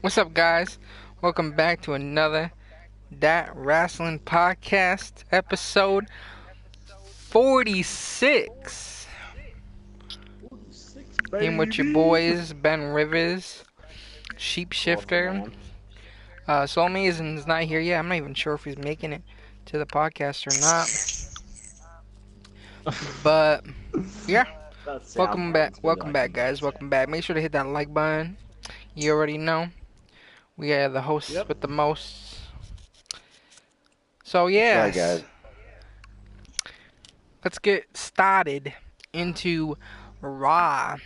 What's up, guys? Welcome back to another Dat Wrasslin Podcast, episode 46. In with your boys, Ben Rivers, Sheepshifter. Soulamazin not here yet. I'm not even sure if he's making it to the podcast or not. But yeah, welcome back, guys. Welcome back. Make sure to hit that like button. You already know. We are the hosts with the most. So yeah, right, guys. Let's get started into Raw.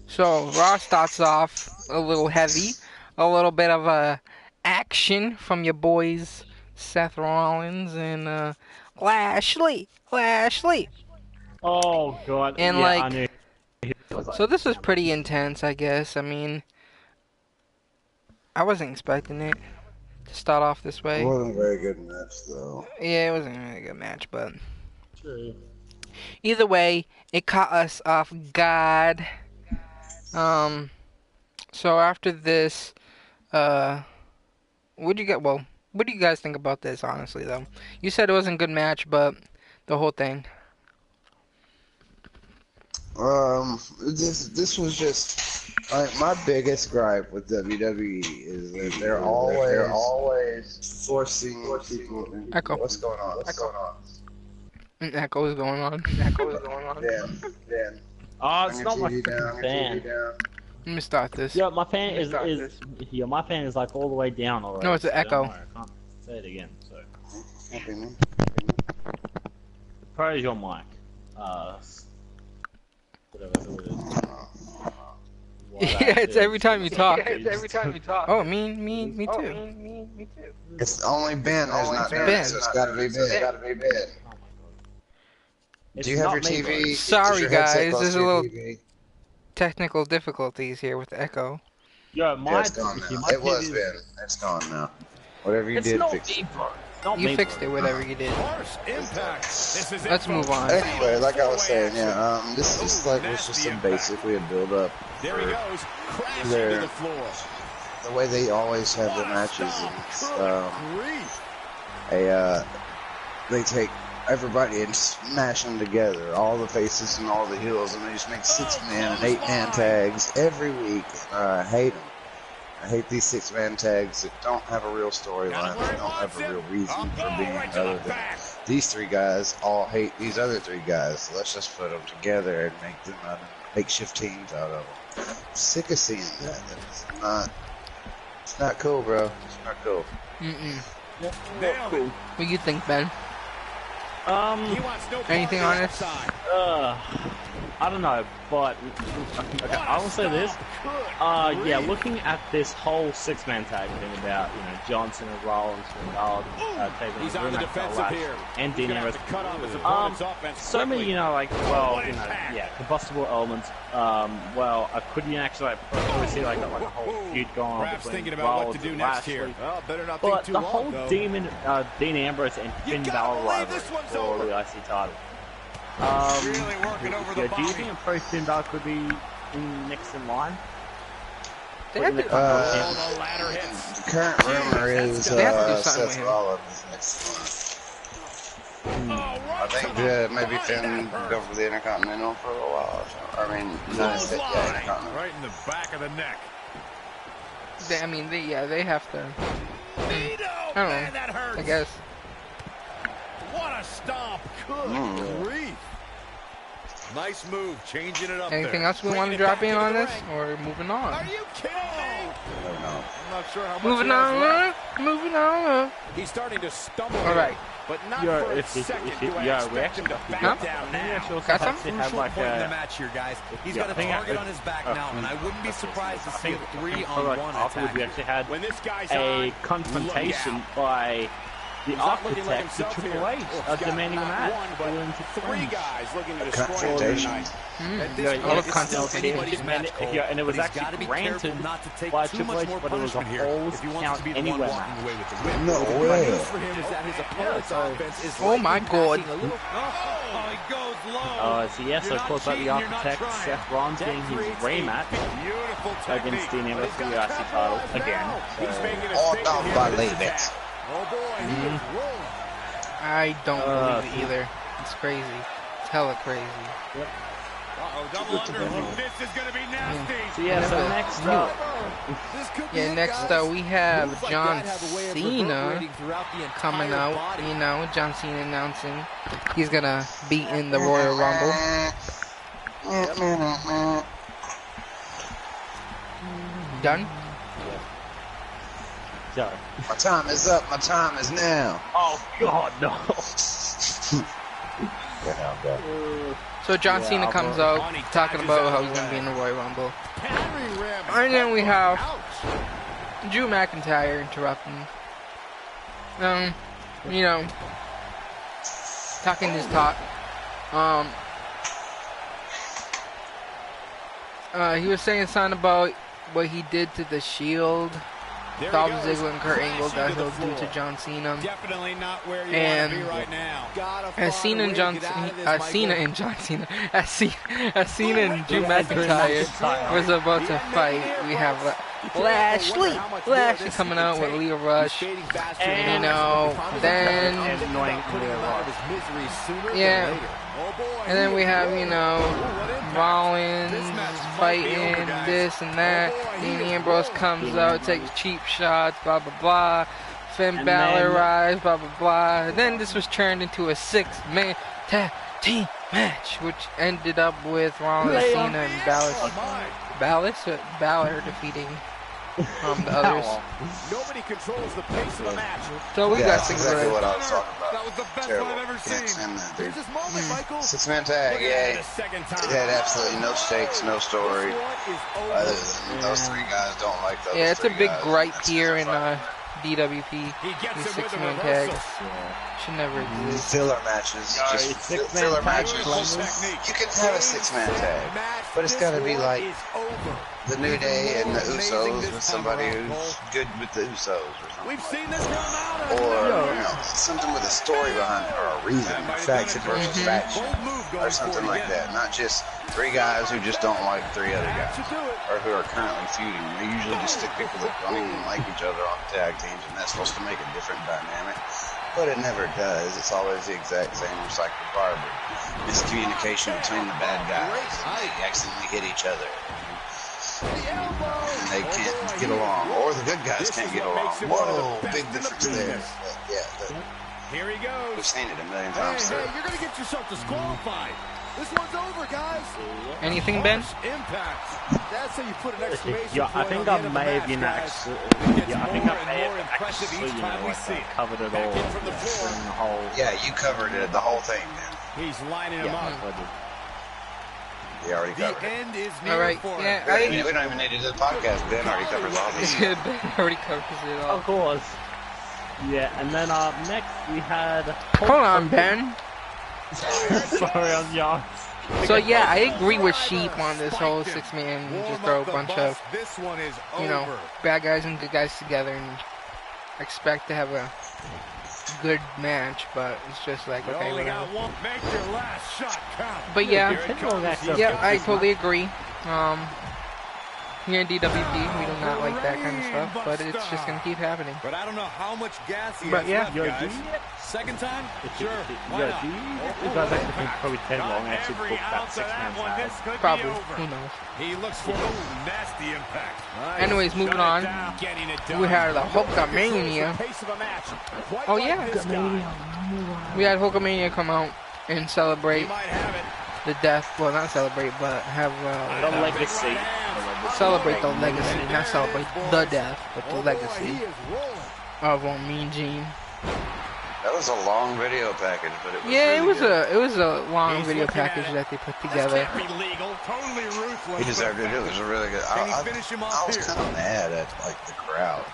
So Raw starts off a little heavy, a little bit of action from your boys Seth Rollins and Lashley. Oh god! And yeah, like, I knew. So this was pretty intense, I guess. I mean, I wasn't expecting it to start off this way. It wasn't a very good match, though. Yeah, it wasn't a really good match, but True. either way, it caught us off guard. So after this, what do you guys think about this, honestly, though? You said it wasn't a good match, but the whole thing. This was just like my biggest gripe with WWE is that they're always forcing people. Echo. What's going on? An echo is going on. Yeah. Oh, it's not my TV down, fan. TV down. Let me start this. Yeah, my fan is my fan is like all the way down already. No, it's an so echo. don't worry, I can't say it again. So Opinion. praise your mic. Whatever it is. Yeah, it's every time you talk. talk. Oh, me too. It's only Ben. There's not Ben. Ben, so it's gotta be Ben. Oh my god. Do you have your TV? Sorry, Is your headset guys, close there's to a your little- TV? Technical difficulties here with the echo. Yo, Yeah, my it's gone now. my It was TV Ben. It's gone now. Whatever you It's did, not fix me, it. bro. It's not You me, fixed bro. it, whatever you did. Let's move on. Anyway, like I was saying, this is was just basically a build up. There he goes, crashing their- to the floor. The way they always have their matches is, they take everybody and smash them together, all the faces and all the heels, and they just make 6-man and 8-man tags every week. I hate them. I hate these 6-man tags that don't have a real storyline, that don't have a real reason for being other than these 3 guys all hate these other 3 guys. So let's just put them together and make them makeshift teams out of them. I'm sick of seeing that. It's not cool, bro. It's not cool. Cool. What do you think, Ben? Anything on this? I don't know, but okay, I will say this. Yeah, looking at this whole 6-man tag thing about Johnson and Rollins and taking He's on the defensive here. and Dean Ambrose. Cut off his opponent's offense So many, quickly. combustible elements. Couldn't actually probably see like a whole feud going on Perhaps between thinking about what Rollins to do and next Lashley. here. Well, better not But think too the long, whole though. Dean Ambrose and Finn Balor rivalry for the IC title. Really working over the Do you body. think a pro Finn Balor could be next in line? They have to, Oh, the ladder hits. The current rumor is They have to do something with Seth him. Rollins is next one. I think maybe Finn go for the Intercontinental for a while. I mean, United States, Intercontinental. Right in the back of the neck. they have to. I don't know. Man, that hurts. I guess. What a stomp. Good grief. Nice move, changing it up Anything there. else we want to Bringing it drop back in into on the this, ring. or moving on? Are you kidding me? I don't know. I'm not sure how much Moving he has on. Moving on. left. He's starting to stumble All right. but not Yeah, for a if- second if- do I yeah, expect we him actually- to back Huh? down I think now. she also Got has some? to have Crucial like point in the a. match here, guys. He's Yeah, got I a think target on his back now, and I wouldn't be surprised to see a 3-on-1 Afterwards, we attack. actually had When this guy's a on, confrontation look out. by the architect to Triple H demanding a match. Three guys looking to destroy him Confrontation. tonight. And it was actually granted by Triple H, but it was a whole count anywhere match. No way. Oh my god. So of course, like the architect, Seth Rollins getting his rematch against the University IC title again. Oh, don't believe it. I don't believe it either. It's crazy. It's hella crazy. Double under. This is going to be nasty. So so next up. Next we have John Cena coming out. You know, John Cena announcing he's gonna be in the Royal Rumble. Done? Sorry. My time is up. My time is now. Oh God, no. So John Cena comes out talking about how he's gonna be in the Royal Rumble. And then we have Drew McIntyre interrupting. You know, talking his talk. He was saying something about what he did to the Shield. Dolph Ziggler and Kurt Angle that he'll do to John Cena. Definitely not where you And want to be right now. as Cena and Drew McIntyre was about to fight, we have Lashley coming out with Leo Rush, and you know, then and then we have, you know, Rollins fighting this and that. Dean Ambrose comes out, takes cheap shots, blah blah blah. Finn Balor rise, blah blah blah. And then this was turned into a 6-man tag team match, which ended up with Rollins, Cena, and Balor defeating the others. Nobody controls the pace of the match. So we got That's exactly what I was talking about. That was the best Terrible. I've ever Can't seen. stand that, dude. Here's this moment, Michael. 6-man tag, yay. The second time. It had absolutely no stakes, no story. Other than those three guys don't like those. Yeah, it's a big gripe That's here in fine. DWP. He gets These it with a 6-man reversal. tags should never exist. Filler matches, just filler matches. You can have a 6-man tag, but it's got to be like the New Day and the Usos with somebody who's good with the Usos or something. We've seen this come out. Or you know, something with a story behind it, or a reason, faction versus faction, or something like that. Not just three guys who just don't like three other guys, or who are currently feuding. They usually just stick people that don't even like each other on tag teams, and that's supposed to make a different dynamic. But it never does. It's always the exact same recycled garbage. Miscommunication between the bad guys, and they accidentally hit each other. And they can't get along, or the good guys can't get along. Whoa, big difference there. But yeah, Here he goes. we've seen it a million times. Hey, you're going to get yourself disqualified. This one's over, guys. Anything, Ben? Impact. That's how you put an exclamation I think I may have been actually, covered it all from the floor. in the whole. Yeah, you covered it, the whole thing, man. He's lining him up. You already The covered it. end is near All right, for him. yeah, We don't even need to do the podcast. Ben already covers all this. Ben already covers it all. Of course. Yeah, and then next we had. Hold on, Ben. Sorry, I'm young. So yeah, I agree with Sheep on this whole 6-man, just throw a bunch of, This one is you know, over. bad guys and good guys together and expect to have a good match, but it's just like, You okay, only whatever. got one. Make your last shot count. But yeah, Here it comes. yeah, I totally agree. Here in DWP, we do not like that kind of stuff, but it's just gonna keep happening. But I don't know how much gas he But has yeah. left, Yo, guys. do you- Second time? Sure. Why Yeah, not? do you guys actually think probably 10 long actually Every booked that ounce of 6-man that one, tag? this could be Probably, over. who knows. He looks for nasty impact. Nice. Anyways, moving Shut it on. down. Getting it done. We had the Hulkamania. Pace of a match. Quite Oh like yeah, this guy. we had Hulkamania come out and He celebrate might have it. the death. Well, not celebrate, but have The legacy. celebrate the legacy, not celebrate the death, but the He legacy is rolling. of Mean Gene. That was a long video package, but it was Yeah, really good. it was a long He's video looking at package it. that they put This together. can't be legal. Totally ruthless. He deserved it. It was a really good. Can he finish him off I was here? kind of mad at like the crowd.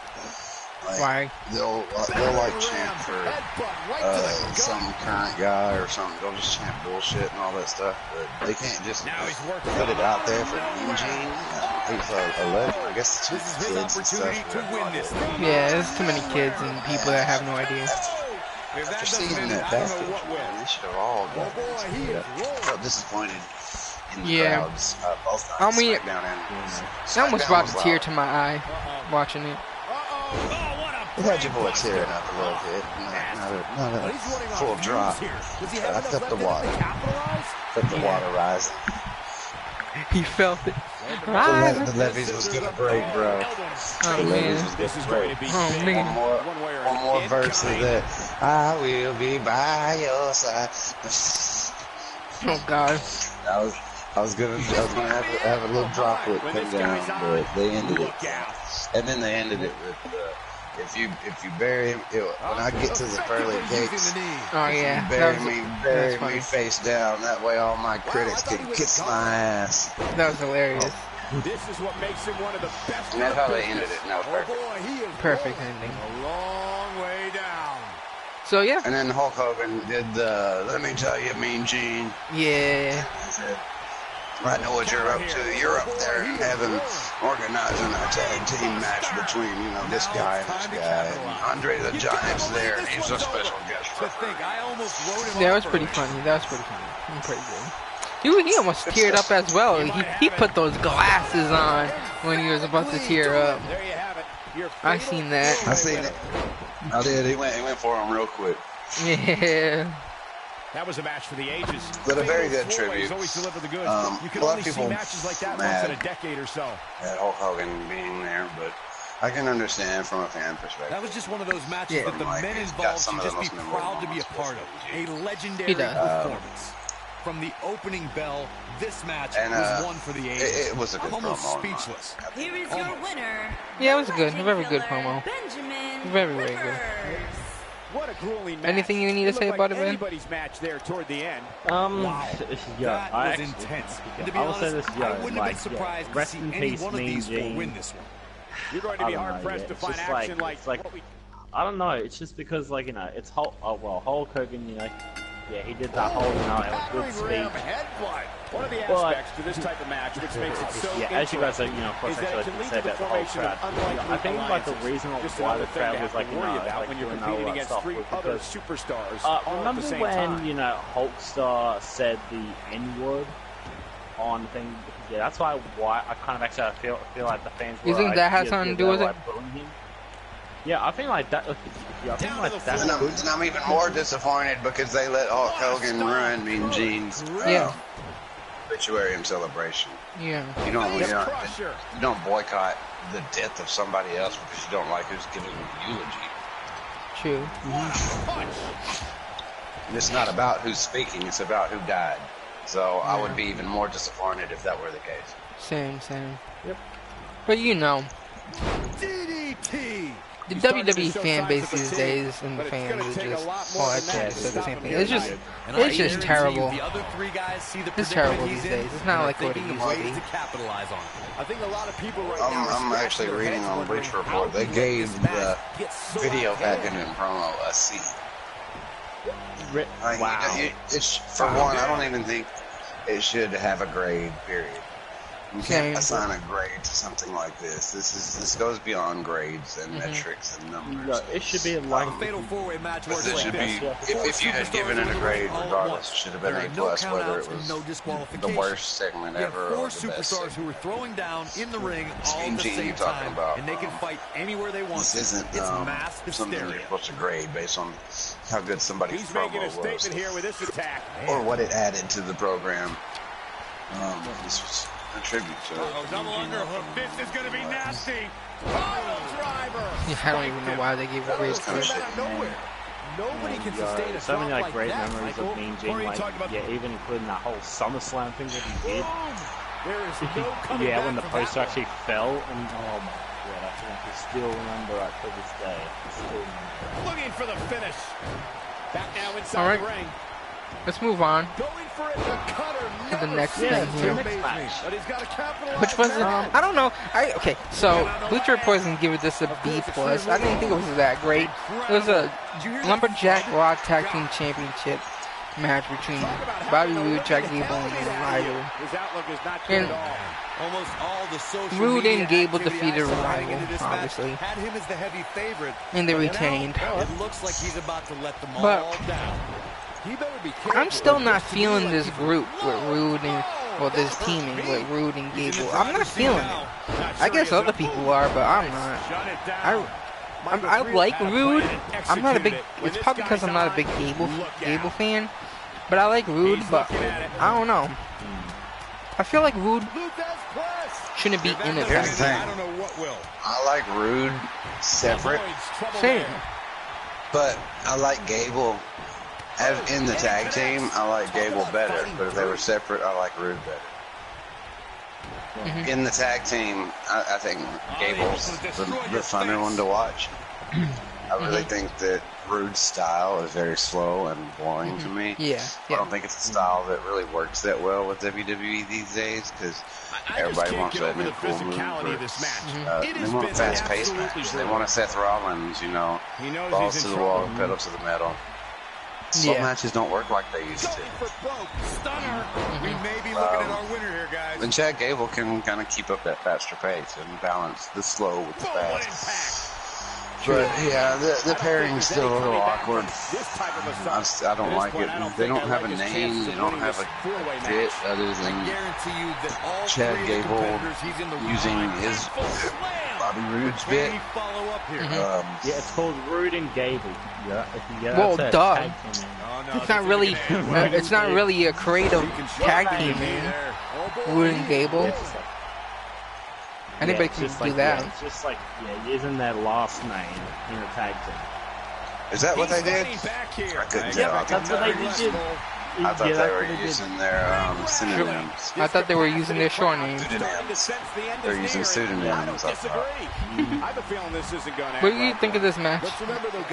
Why? They'll like chant for some current guy or something. They'll just chant bullshit and all that stuff, but they can't just put it out there for Mean Gene. He's a legend. I guess it's just kids and stuff. Yeah, there's too many kids and people that have no idea. After seeing that package, man, they should have all got it. I felt disappointed in the crowds. Both I mean, SmackDown and I almost brought a tear to my eye watching it. You had your boy tearing up a little bit, not a full drop. I felt the water. Felt the water rising. He felt it. The levees was gonna break, bro. Oh man. Oh man. One more verse of that. I will be by your side. Oh god. I was gonna have a little droplet come down, but they ended it. And then they ended it with if you bury him, when I get to the pearly gates, oh yeah, bury me face down. That way, all my critics can kiss my ass. That was hilarious. This is what makes him one of the best. And that's how they ended it. No, Perfect ending. A long way down. So yeah. And then Hulk Hogan did the "Let me tell you, Mean Gene." Yeah. I know what you're up to. You're up there in heaven organizing a tag team match between, this guy and this guy. And Andre the Giant's there, and he's a special guest. That was pretty funny. Pretty good. He almost teared up as well. He put those glasses on when he was about to tear up. I seen that. I seen it. I did. He went for him real quick. Yeah. That was a match for the ages. But a very good tribute. Always deliver the goods. You can A lot only of see people matches like that once in a decade or so. At Hulk Hogan being there, but I can understand from a fan perspective. That was just one of those matches that the men involved should just be proud to be a part of. A legendary performance. From the opening bell, this match was one for the ages. It was a good almost promo. Speechless. Here is your winner. Yeah, it was good. A very good promo. Benjamin Very good. What a grueling match. Anything you need to say about it, man? Anybody's match there toward the end. Wow. Yeah, That was intense. And to be honest, I wouldn't have been surprised to see any one of these four win this one. You're going to be hard pressed to find action like what we. I don't know. It's just because it's Hulk. Oh well, Hulk Hogan. Yeah, he did that whole, good speech. One of the aspects to this type of match which makes it so as you guys said, of course, I should say about the whole crowd. I think, the reason why the crowd was, when you're competing against three other superstars. Remember when, Hulkster said the N-word on thing? Yeah, that's why I kind of actually feel like the fans were... You think that has something to do with it? Yeah, I think that. That's and I'm even more disappointed because they let Hulk Hogan ruin Mean Gene's obituary and celebration. Yeah. You don't boycott the death of somebody else because you don't like who's giving the eulogy. True. And it's not about who's speaking; it's about who died. So I would be even more disappointed if that were the case. Same. Yep. But DDT. the WWE fan base these days and the fans are just all that shit. It's the same thing. It's just terrible. It's terrible these days. It's not like what it used to be. I think a lot of people right now. I'm actually reading on Bleacher Report. They gave the video package and promo a C. Wow. It's for one. I don't even think it should have a grade. Period. You can't assign a grade to something like this. This goes beyond grades and metrics and numbers. No, it should be like a fatal four-way match. It should be. If you had given it a grade, regardless, it should have been A+. Whether it was the worst segment ever or the best. Superstars who were throwing down in the ring all at the same talking about, and they can fight anywhere they want. This isn't something you're supposed to grade based on how good somebody's promo was, here with this attack, or what it added to the program. This was a tribute to double underhook. This is going to be nasty. Pile driver. I don't even know why they gave a grade for it. Nobody can sustain a so many like great that, memories Michael. of Mean Gene, even including that whole SummerSlam thing that he did. There is no coming back when the from poster that actually fell, and oh my god, I can still remember it to this day. Looking for the finish. Back now inside the ring. let's move on to the next thing here. Which was, I don't know. Okay, so Bleacher Report is going to give this a B+. I didn't think it was that great. It was a Lumberjack Raw Tag Team Championship match between Bobby Roode, Jack Gable, and Revival. And Roode and Gable defeated Revival, obviously. And they retained. But I'm still not feeling this group with Roode and, well, this teaming with Roode and Gable. I'm not feeling it. I guess other people are, but I'm not. I like Roode. I'm not a big. It's probably because I'm not a big Gable fan, but I like Roode. But I don't know. I feel like Roode shouldn't be in it. Here's the thing. I like Roode separate. Same. But I like Gable. In the tag team, I like Gable better. But if they were separate, I like Roode better. In the tag team, I think Gable's the funner one to watch. I really think that Roode's style is very slow and boring to me. I don't think it's a style that really works that well with WWE these days because everybody wants that new cool move. They want a fast-paced match. They want a Seth Rollins, you know, balls to the wall, pedal to the metal. Slow matches don't work like they used to. And Chad Gable can kind of keep up that faster pace and balance the slow with the fast. But yeah, the pairing's still a little awkward. I don't like it. They don't have a name. They don't have a bit other than Chad Gable using his Bobby Roode's bit. Yeah, it's called Roode and Gable. Well, duh. It's not really. It's not really a creative tag team, man. Roode and Gable. Anybody can do that. It's just like, using their last name in a tag team. Is that what they did? I couldn't tell. That's what they did. I thought they were using their synonyms. I thought they were using their short names. They're using pseudonyms, I thought. What do you think of this match?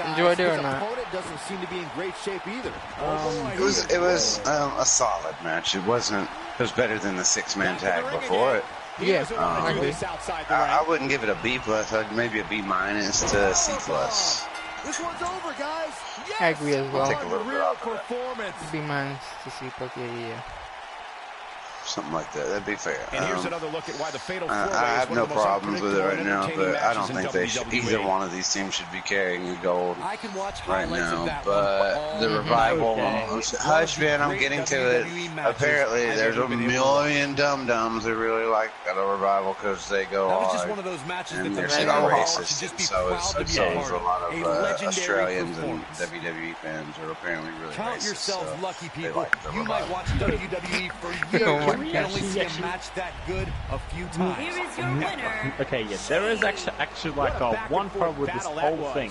Enjoyed it or not? It was a solid match. It was better than the 6-man tag before it. Yeah, I agree. I wouldn't give it a B+. Maybe a B- to C+. This one's over, guys. Yes! I agree as well. Take a little bit off of that. B- to C+. Yeah. Something like that. That'd be fair. And here's another look at why the fatal I have no problems with it right now, but I don't think they should. Either one of these teams should be carrying the gold right now. But the Revival, hush, man, I'm getting to it. Apparently, there's a million dum-dums who really like the Revival because they go hard, and they're so racist. And so is a lot of Australians and WWE fans are apparently really racist. So they like the Revival. We only see a match that good a few times. Here is your winner. Okay, there is actually like one problem with this whole thing.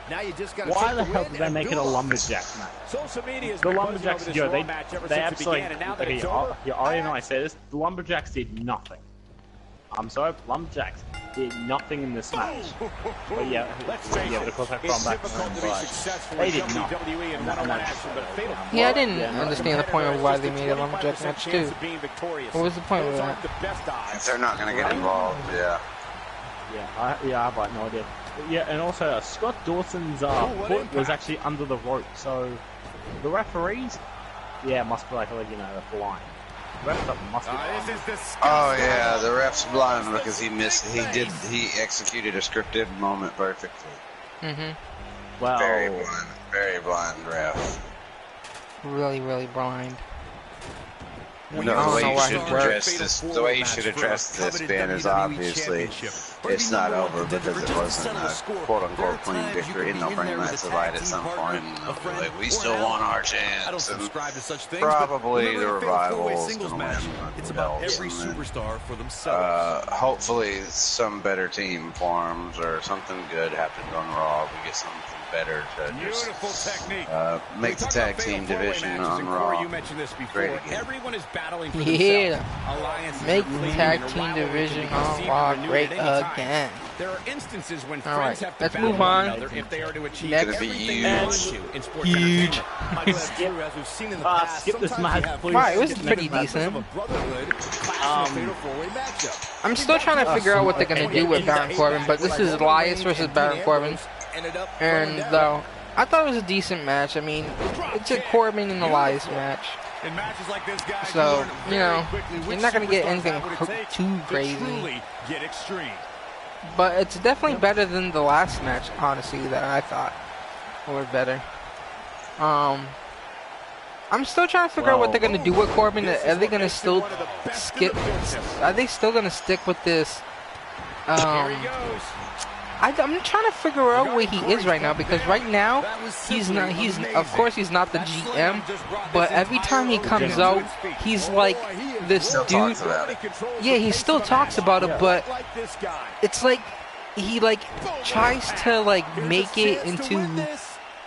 Why the hell did they make it a lumberjack match? The lumberjacks, they absolutely. Okay, Ari and I say this. The lumberjacks did nothing. I'm sorry, lumberjacks did nothing in this match. But of course I come back home, but they did nothing. Yeah, I didn't understand the point of why they made a lumberjack match too. What was the point of that? If they're not going to get involved, I have like no idea. Yeah, and also Scott Dawson's foot was actually under the rope, so the referees, must be like blind. Oh yeah, the ref's blind because he missed. He executed a scripted moment perfectly. Well, very blind ref. Really, really blind. The way you should address this, Ben, is obviously it's not over because it wasn't a quote-unquote clean victory, and they'll bring that to light at some point. And they'll be like, we still want our chance. And probably the Revival is going to win the belts. Hopefully some better team forms or something good happens on Raw. We get something better to just make the tag team division on Raw great again. Yeah, make the tag team division on Raw great again. again. There are instances when All right, friends have to let's battle move one on. another if they are to achieve Next. everything they want to in sports Huge. entertainment. Michael, that's true, as we've seen in the past. Skip this Sometimes you match, have please. Right, it was skip pretty matches decent. of a brotherhood clash in a fatal four-way matchup. I'm still trying to figure out what they're gonna do with Baron Corbin, but this is Elias versus Baron Corbin, and I thought it was a decent match. I mean, it's a Corbin and Elias match, In matches like this, guys, so you you learn know very quickly you're which not gonna get superstars anything have what it takes too to crazy. truly get extreme. But it's definitely better than the last match, honestly, that I thought were better. I'm still trying to figure out what they're gonna do with Corbin. Are they gonna still skip? Are they still gonna stick with this? Here he goes. I'm trying to figure out where he is right now, because right now he's not. Of course he's not the GM, but every time he comes out, he's like this dude. Yeah, he still talks about it, but it's like he like tries to like make it into.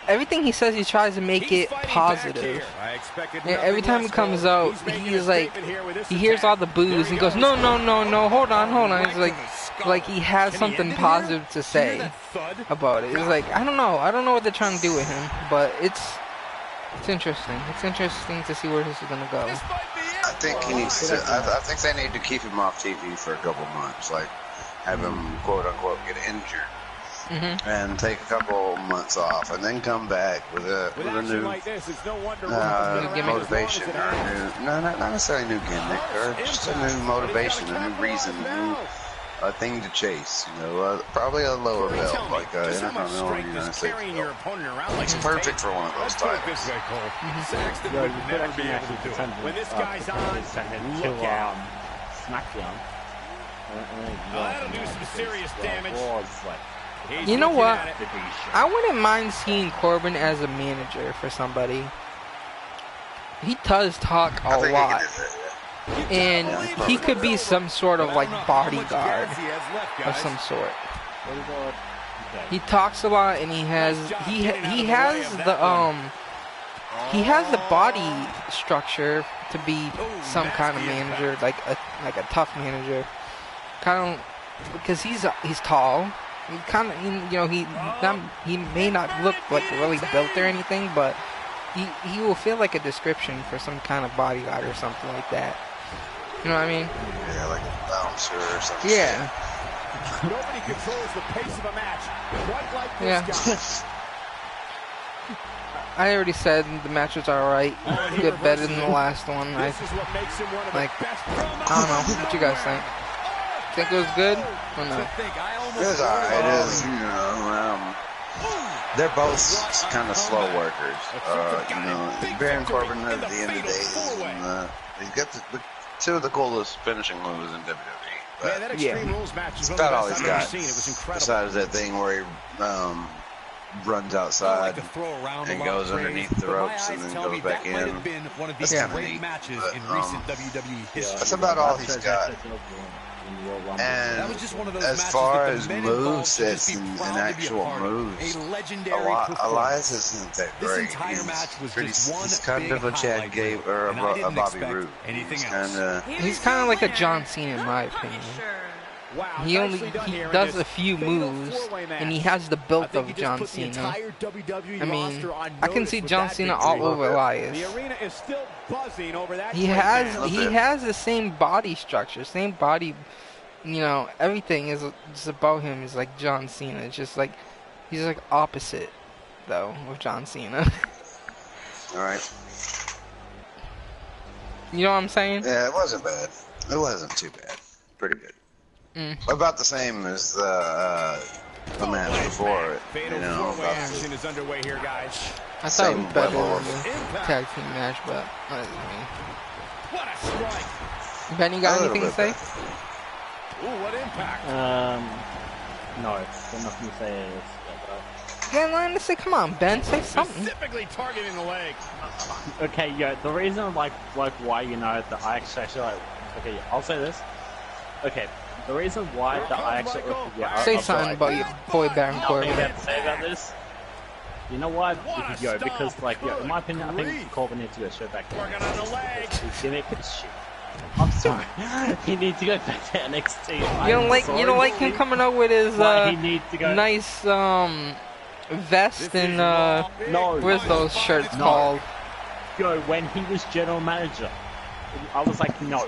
Everything he says, he tries to make it positive. And every time he comes out, he's like, he hears all the boos and goes, no, hold on. It's like he has something positive to say about it. It's like, I don't know what they're trying to do with him, but it's interesting. It's interesting to see where this is gonna go. I think he needs to. I think they need to keep him off TV for a couple months, like have him quote unquote get injured. And take a couple months off, and then come back with a new motivation, or a new, not necessarily a new gimmick, or just a new motivation, a new reason, a thing to chase. You know, probably a lower belt, like Intercontinental United States belt. It's perfect for one of those titles. Yo, you could actually do it. When this guy's on, look out. SmackDown. that'll do some serious damage. You know what? I wouldn't mind seeing Corbin as a manager for somebody. He does talk a lot. And he could be some sort of like bodyguard of some sort. He talks a lot, and he has the body structure to be some kind of manager, like a tough manager. Kind of because he's tall. He kind of, he may not look like really built or anything, but he will feel like a description for some kind of bodyguard or something like that. You know what I mean? Yeah, like a bouncer or something. Yeah. Nobody controls the pace of a match quite like this guy. I already said the match was alright. Good, better than the last one. I don't know. What you guys think? Think it was good or no? It was alright. It is, they're both kind of slow workers. Baron Corbin at the end of the day, he's got the two of the coolest finishing moves in WWE. But it's about all he's got. Besides that thing where he runs outside and goes underneath the ropes and then goes back in. That's kind of neat. That's about all he's got. And as far as movesets and actual moves, Elias isn't that great. He's kind of a Chad Gable or a Bobby Roode. He's kind of like a John Cena in my opinion. He does a few moves, and he has the build of John Cena. I mean, I can see John Cena all over Elias. He has the same body structure, same body. Everything is just about him is like John Cena. It's just like he's like opposite though of John Cena. All right. You know what I'm saying? Yeah, it wasn't bad. It wasn't too bad. Pretty good. About the same as the match before it. Action is underway here, guys. I thought it was better than the tag team match, but that's me. What a strike! Ben, you got anything to say? Ooh, what impact! No, got nothing to say. Yeah, let me say, come on, Ben, say something. Specifically targeting the leg. Okay, yeah, the reason, like why that I actually okay, I'll say this. Okay, the reason why that I actually say something about your boy Baron Corbin. Nothing to say about this. You know what? Because in my opinion, I think Corbin needs to go straight back to his gimmick is shit. I've Sorry. He needs to go back to NXT. You don't like him coming out with his he needs to go. nice vest and No. what's those shirts called? Go when he was general manager. I was like, no.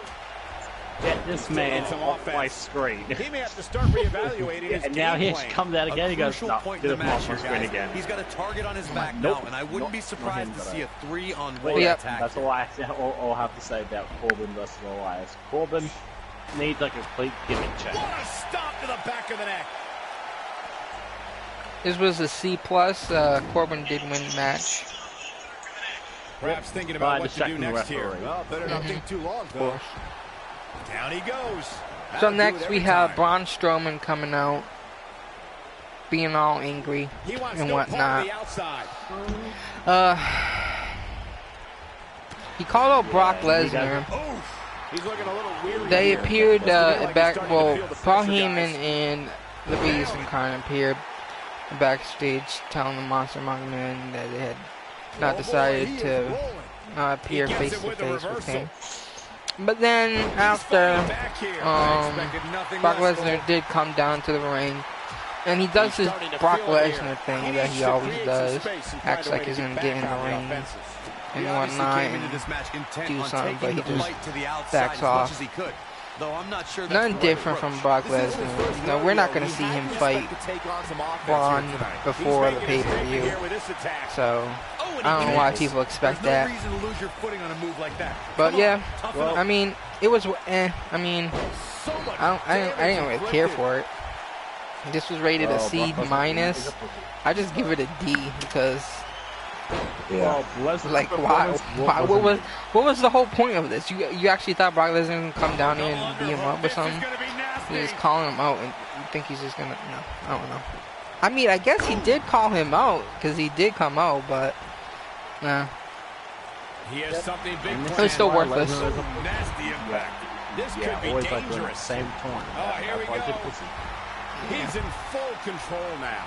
Get this man off my screen. He may have to start reevaluating his And now game he plan. comes out again. He goes, no, Point get in the him match off my here, screen guys. again. He's got a target on his back Nope. now, and I wouldn't be surprised him, to but see a 3-on-1 Yep. attack. That's all I have to say about Corbin versus Elias. Corbin needs a complete gimmick change. What a stop to the back of the neck. This was a C+. Corbin did win the match. Perhaps thinking By about what to do distracting next the here. referee. Well, better not think too long, though. Down he goes. So That'll do next it we every have time. Braun Strowman coming out, being all angry He wants and no part of whatnot. the outside. He called out Brock Lesnar. Oof. He's looking a little weary They here. appeared Looks to me like he's back. starting to Well, feel the Paul pressure, Heyman guys. and the Beast and kind of appeared backstage, telling the Monster Among Men that they had not Oh, boy, decided he is to rolling. appear He gets face it to with the face with reversal. him. But then after He's fighting back here. I expected nothing Brock less, Lesnar Cole. did come down to the ring, and he does his Starting to Brock feel it here. Lesnar thing that needs he to always create some does, space and find acts a like way he's to gonna get get in back the on the ring offenses. and He obviously whatnot, came into and this match intent do on something, taking but he the just fight to the outside backs as much off. as he could. Though I'm not sure that's nothing the right different approach. from Brock This is his Lesnar. first You know, we're not rodeo. gonna He see had him to fight expect to take on some offense Braun here tonight. before He's the making his statement pay-per-view. here with this attack. So Oh, and he I don't know why connects. people expect There's that. no reason to lose your footing on a move like that. But Come yeah, on, toughen up. I mean, it was. I mean, So much I didn't damage really care inflicted. for it. This was rated a C Brock Lesnar minus. is a pussy. I just give it a D because, Yeah. Well, Lesnar's like, performance what was the whole point of this? You actually thought Brock Lesnar would come down here and beat him up or This is something? gonna be nasty. You're just calling him out, and you think he's just gonna? No, I don't know. I mean, I guess he did call him out because he did come out, but nah. He has something big It was planned. still worthless. Nasty impact. This Yeah, could be always like doing the dangerous. same time. Oh, here we That's why go. he's a pussy. He's in full control now.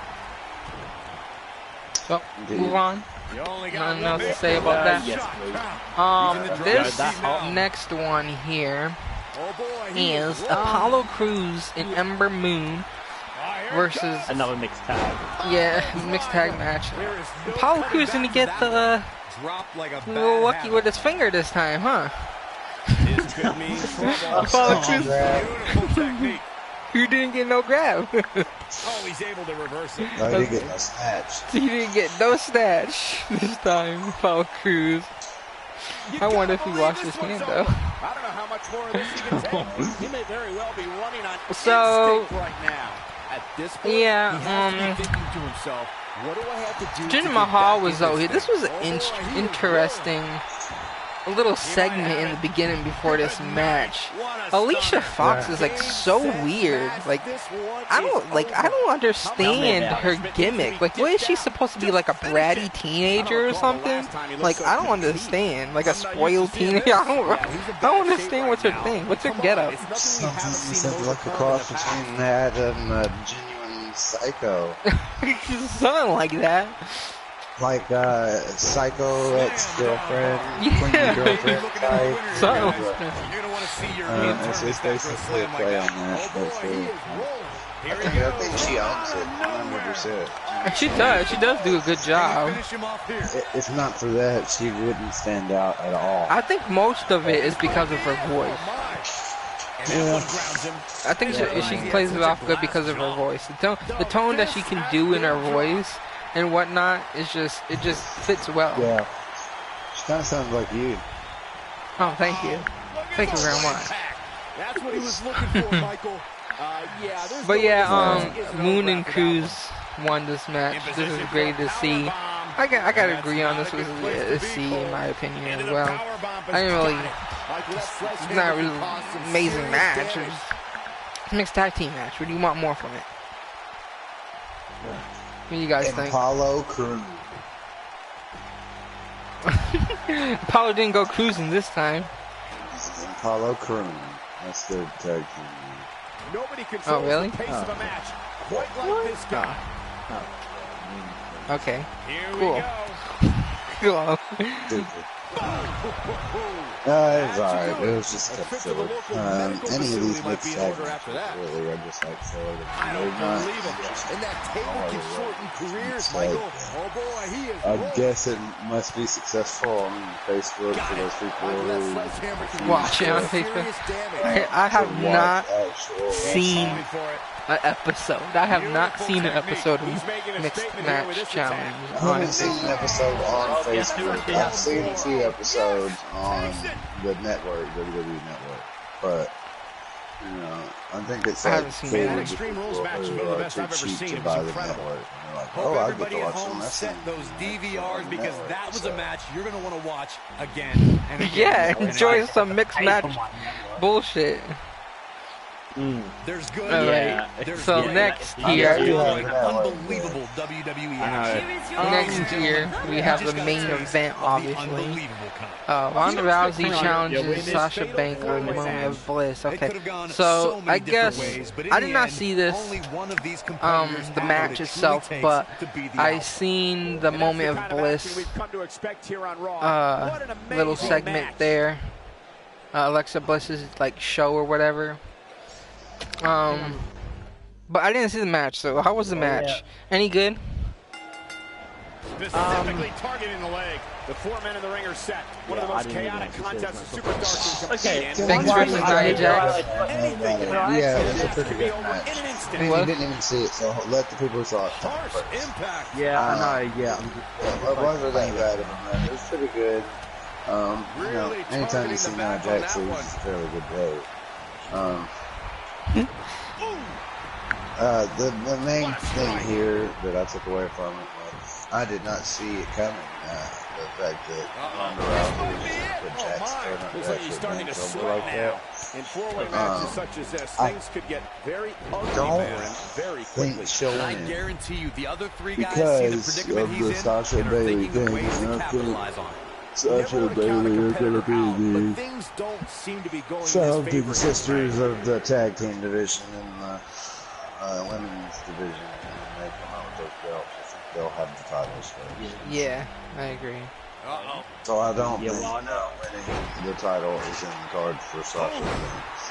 So move on. You only got Nothing one else to hit. say about that. Yes, please. This Yeah, next one here Oh boy, he is rolling. Apollo Crews and Ember Moon Ah, here it versus comes. Another mixed tag. mixed tag match. There is no Apollo coming Crews back didn't from get that the Dropped like a bad little lucky habit. with his finger this time, huh? one. This could mean trouble. Apollo Crews, Beautiful technique. you didn't get no grab. Oh, he's able to reverse it. No, he didn't get no snatch. He didn't get no snatch this time, Apollo Crews. You I wonder if gotta he believe washed this his one's hand, over. though. I don't know how much more of this he can take. He may very well be running on So- instinct right now. At this point, Yeah, he has to be thinking to himself, what do I have to do Jinder to Mahal get was back though. in This this was an thing? Oh, boy, he is interesting little segment in the beginning before this match. Alicia Fox is like so weird. Like I don't understand her gimmick. Like what is she supposed to be, like a bratty teenager or something? Like I don't understand. Like a spoiled teenager. I don't understand what's her thing. What's her getup? Something you said look across between that and a genuine psycho. Something like that. Like psycho ex-girlfriend, Yeah. clingy girlfriend type. Something Yeah. like that. You're gonna want to see your It's basically a play on that. That's it. I think she owns it 100%. She does. She does do a good job. Finish him off here. If not for that, she wouldn't stand out at all. I think most of it is because of her voice. And that one grounds him. I think she plays it off good because of her voice. The tone that she can do in her voice and whatnot is just fits well. Yeah. She kind of sounds like you. Oh, thank you. Thank you very much. That's what he was looking for, Michael. But yeah, Moon and Cruz won this match. This is great to see. I gotta agree on this was a C in my opinion as well. I didn't really. It's not a really amazing match. It's a mixed tag team match. What do you want more from it? What do you guys think? Apollo Crews. Apollo didn't go cruising this time. Apollo Crews. That's their tag team. Nobody controls really? the pace of a match quite like this guy. Okay. Here Cool. we go. Cool. Stupid. It was alright. It was just a filler. Any of these mixed tag matches, really, are just like filler. I don't believe it. And that table can shorten careers, Michael. Oh boy, he is. I guess it must be successful on Facebook for those people who watch it on Facebook. I have not seen an episode. I have not seen an episode of Mixed Match Challenge. I haven't seen an episode on Facebook. I've seen a few episodes on the network, WWE Network, but you know, I think it's like cool to Extreme Rules match is one of the best I've ever seen. It was incredible. Like, hope everybody at home set those DVRs because that was a match you're going to want to watch again and again. Yeah, enjoy some mixed match bullshit. There's good. Yeah. So next here, unbelievable WWE action. next year we have the main event, obviously. Ronda Rousey challenges Sasha Banks on the Moment of Bliss. Okay, so I guess I did not see this, the match itself, but I seen the Moment of Bliss little segment there. Alexa Bliss's like show or whatever. But I didn't see the match, so how was the match? Any good? Specifically targeting the leg. The 4 men in the ring are set. One of the most chaotic contests of Super Dark. Okay, thanks versus Nia Jax. Yeah, it was a pretty good match. And you didn't even see it, so let the people who saw it talk first. Yeah, I know, yeah. It wasn't that bad of a match. It was pretty good. You know, anytime you see Nia Jax lose, it's a fairly good day. The main thing here that I took away from it was I did not see it coming. The fact that Ronda Rousey was put Jax starting to sweat like that. In four-way matches such as this, things could get very ugly very quickly. I guarantee you, the other three guys because see the predicament he's in Sasha and are Bailey thinking of ways to thing, capitalize on it. Sasha Bailey are going to be the Things don't seem to be going founding sisters of the tag team division and the women's division, and they come out with those belts. I think they'll have the titles first. Yeah, I agree. So I don't think winning the title is in the cards for Sasha Banks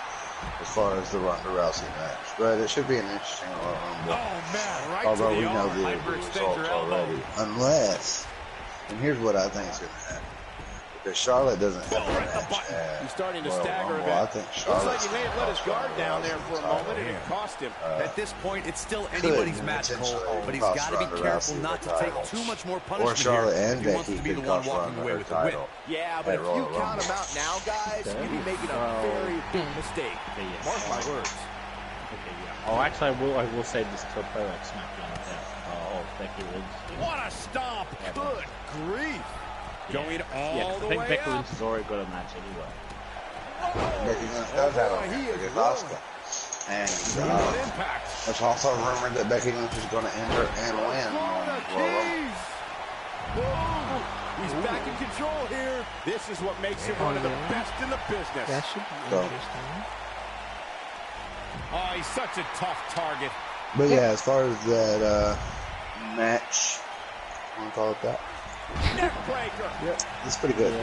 as far as the Ronda Rousey match. But it should be an interesting Rumble. Although we know the results already. Unless, and here's what I think is going to happen. Because Charlotte doesn't have a match at he's starting to Royal stagger Rumble. a I bit. think Looks Charlotte's like he may have let his guard down there for a moment and it cost him. At this point, it's still anybody's match, Cole, but he's got to be careful not to take too much more punishment or Charlotte here and if he wants Becky to be the could one cost walking Ronda away her with the win. title. Yeah, but if you Royal count Rumble. him out now, guys, you'd be making a very big mistake. Mark my words. Oh, actually, I will say this to play like SmackDown. Becky Lynch. What a stomp! Good grief! Going all I the think way Becky up. Lynch has already got a match anyway. Becky Lynch does have a match against Asuka. And there's also rumored that Becky Lynch is going to enter and win Royal Rumble. He's back in control here. This is what makes him one of the best in the business. That should be interesting. Oh, he's such a tough target. But yeah, as far as that match, I want to call it that. Neck breaker. Yep, it's pretty good.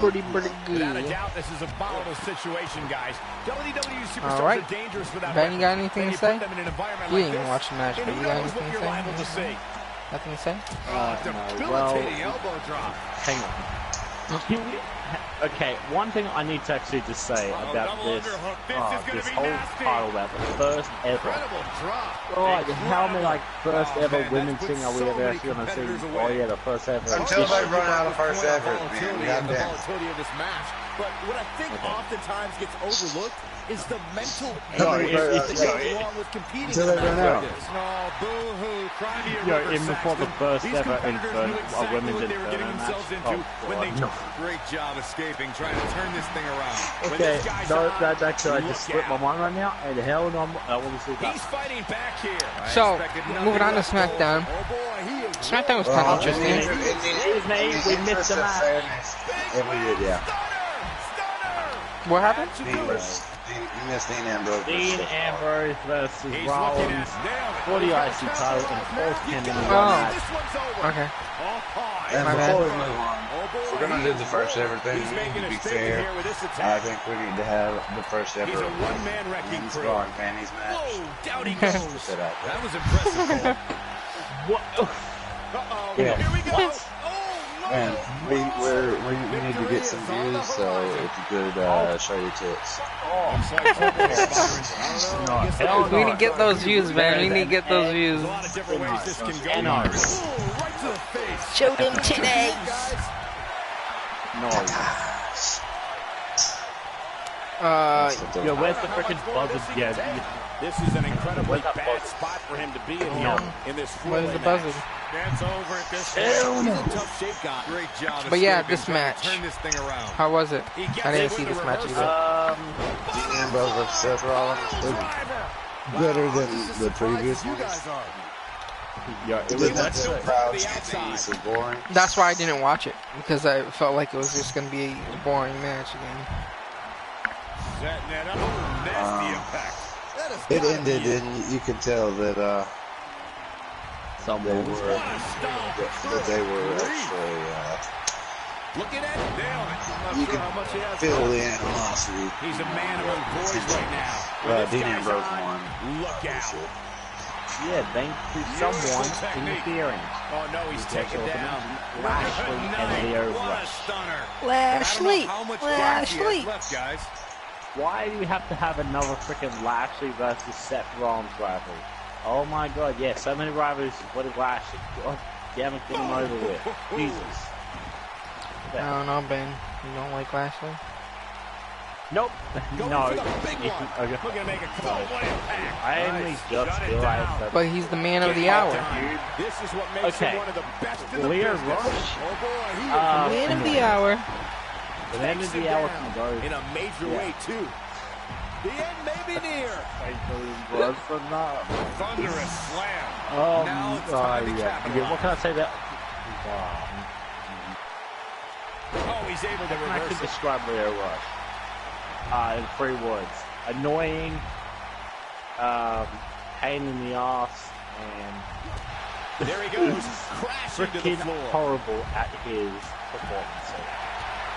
Pretty good. Without a doubt, this is a volatile situation, guys. WWE superstars All right. are dangerous for that. Ben, you got anything to say? You You didn't watch the match, but you got anything to say? Nothing to say? Debilitating elbow drop. Hang on. Okay, one thing I need to actually just say about this whole title, about the first ever. Oh, how many first ever women's thing are we ever actually going to see? Oh yeah, the first ever. Until they run out of first ever, man. The volatility of this match. But what I think oftentimes gets overlooked is the mental energy that goes along with competing. Until they run out. No, boo-hoo, cry me a river Even before the first These ever competitors knew exactly women's what they were getting match. themselves into when they Great job escaping, trying to turn this thing around. Okay, no, that's actually, I just slipped my mind right now, and hell no, I want to see that. He's fighting back here. So, moving on to SmackDown. SmackDown was kind of interesting. We missed the match. And we did, yeah. What happened? You missed Dean Ambrose. Dean Ambrose versus Rollins for the IC title in fourth 10 in the Oh. match. Okay. And My before bad. we move on, we're going to do the first ever thing. To be fair, I think we need to have the first ever He's a one-man wrecking men's crew. bra and panties match. Whoa, down he goes. Put that out there. That was impressive, Cole. What? Uh-oh, Yeah. here we go. What? Oh, no. Man, we need to get some views, so if you could show your tits. Looks like Byron's- I don't know. I guess hell there's We no. need to get those views, man. We need to get those views. a lot of different ways this can go. No. Ooh, right to the face. Show them today. Guys, No. Uh, Yo, where's the freaking buzzer? Yeah, this is an incredibly Where's that bad buzzer? spot for him to be in No. here in this Where's the four-way match. buzzer? That's over at this Hell point. no. He's in tough shape, guy. Great job. But yeah, escaping, this trying to match. Turn this thing around. how was it? He gets I it didn't with see the this match reversal. either. Dean Ambrose versus Seth Rollins was better than the previous You ones. guys are. yeah, it Did was that still the front crowd to the chanting outside. this is boring? That's why I didn't watch it, because I felt like it was just going to be a boring match again. Setting that up. Nasty impact. That has It gotta ended, be it. and you could tell that they someone. were What a stomp. that they were actually Looking at it. Nailed it. I'm you not sure how much he could has feel left. the animosity. He's a man among boys right now. When this Dean guy's Ambrose on, won. Look out. Yeah, thanks to someone interfering. Oh, no, he's taken down. Lashley and Leo What a Rush. stunner. Lashley! I don't know how much gas he has Lashley! left, guys. Why do we have to have another freaking Lashley versus Seth Rollins rivalry? Oh my god, yeah, so many rivalries. What is Lashley? God damn it, get him over with. Jesus. I don't know, Ben. You don't like Lashley? Nope. Going No. for the big one. Okay. Looking to make a call. What impact. I only Nice. just Shut it realized down. that. But he's the man of the hour. This is what makes Okay. him one of the best in the Leo business. Rush. Oh boy, he Man of the hour. The end of the hour can go. in a major way too. The end may be near. Was for not. Thunderous slam. Now it's Oh, time to yeah. capitalize. Okay, what can I say that? Oh, he's able to I reverse could it. describe Leo Rush in 3 words: annoying, pain in the ass, and There he goes, crashing to the freaking floor. horrible at his performance.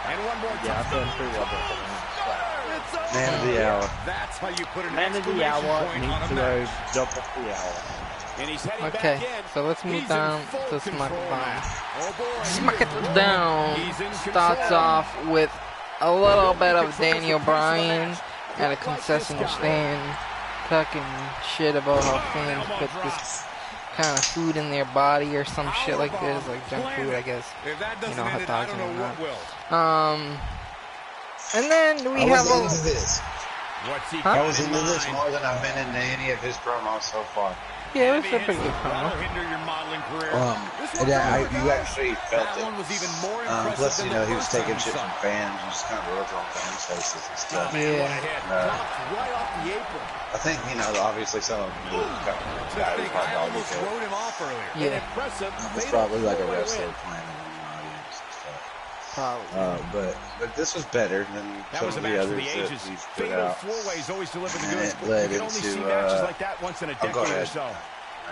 And one more Yeah, I've done touchdown. 3 words. It's over. Man of the hour. That's how you put an Man of the exclamation hour point on needs a to go match. jump off the hour. And he's heading Okay, back in. so let's move He's down in full to control SmackDown. now. Oh boy, Smack he is it down. He's in Starts control. off with a little bit of Daniel Bryan at a concession stand talking shit about how fans put this kind of food in their body or some shit like this, like junk food, I guess. If that doesn't hot end it, dogs I and don't know what whatnot. will. And then we I have was into a this. What's he Huh? I got was in into this mind? more than I've been into any of his promos so far. yeah, it was a pretty good That'll promo. hinder your modeling career. This And one, you actually felt that it. one was even more impressive Plus, than you know, the he was first time taking we shit saw from him. fans and just kind of rubbed on fans' faces and stuff. Man, what a Yeah. hit. Uh, Knocked right off the apron. I think, you know, obviously some of them got I think I almost wrote him off earlier. Yeah. An impressive It's fatal probably like a four-way wrestler win. playing in the audience and stuff. Probably. But this was better than That some was a of the match for others the that ages. he's put Fatal out. four-ways always deliver the And goods. it led You can only into, see matches like that once in a oh, decade go or ahead. so. I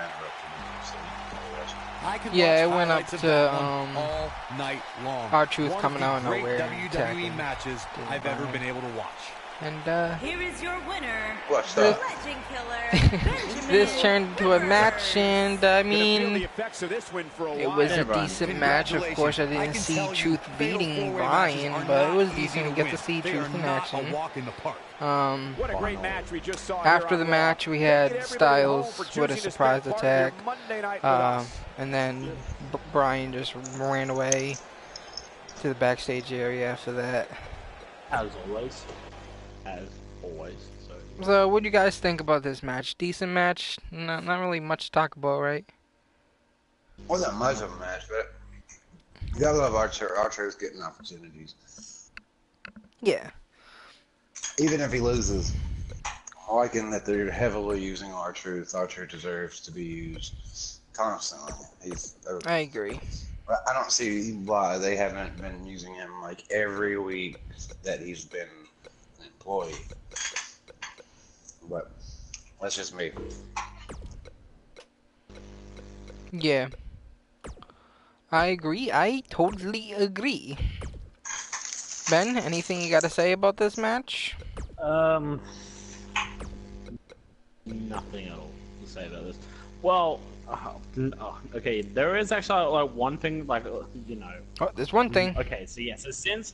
interrupted you, so you can go rest. I could Yeah, watch it went up highlights of to, that one all night long. R-Truth One of coming the out of great nowhere and WWE attacking matches Daniel I've ever Bryan. been able to watch. And Here is your winner, Watch This- that. Legend Killer, Benjamin this turned into a match, and I Gonna feel the mean, effects of this win for a it while. was a Everyone. decent match. Of course, I didn't can see tell you, Truth fatal beating four-way Bryan, matches are but it not was easy decent to get to win. see They Truth are in not action. a walk in the park. What a great match we just saw. After here the on match, Raw. we Thank had everybody Styles home for with a choosing to surprise spend part of your attack, Monday night with us. and then Bryan just ran away to the backstage area after that. As always. As always. So, what do you guys think about this match? Decent match? Not really much to talk about, right? Wasn't much of a match, but you gotta love Archer's getting opportunities. Yeah. Even if he loses, I like in that they're heavily using R-Truth. R-Truth deserves to be used constantly. I agree. I don't see why they haven't been using him like every week that he's been an employee. but that's just me. Yeah. I agree. I totally agree. Ben, anything you got to say about this match? Nothing at all to say about this. Well, okay, there is actually like one thing, like you know. Oh, there's one thing. Okay, so yeah, so since.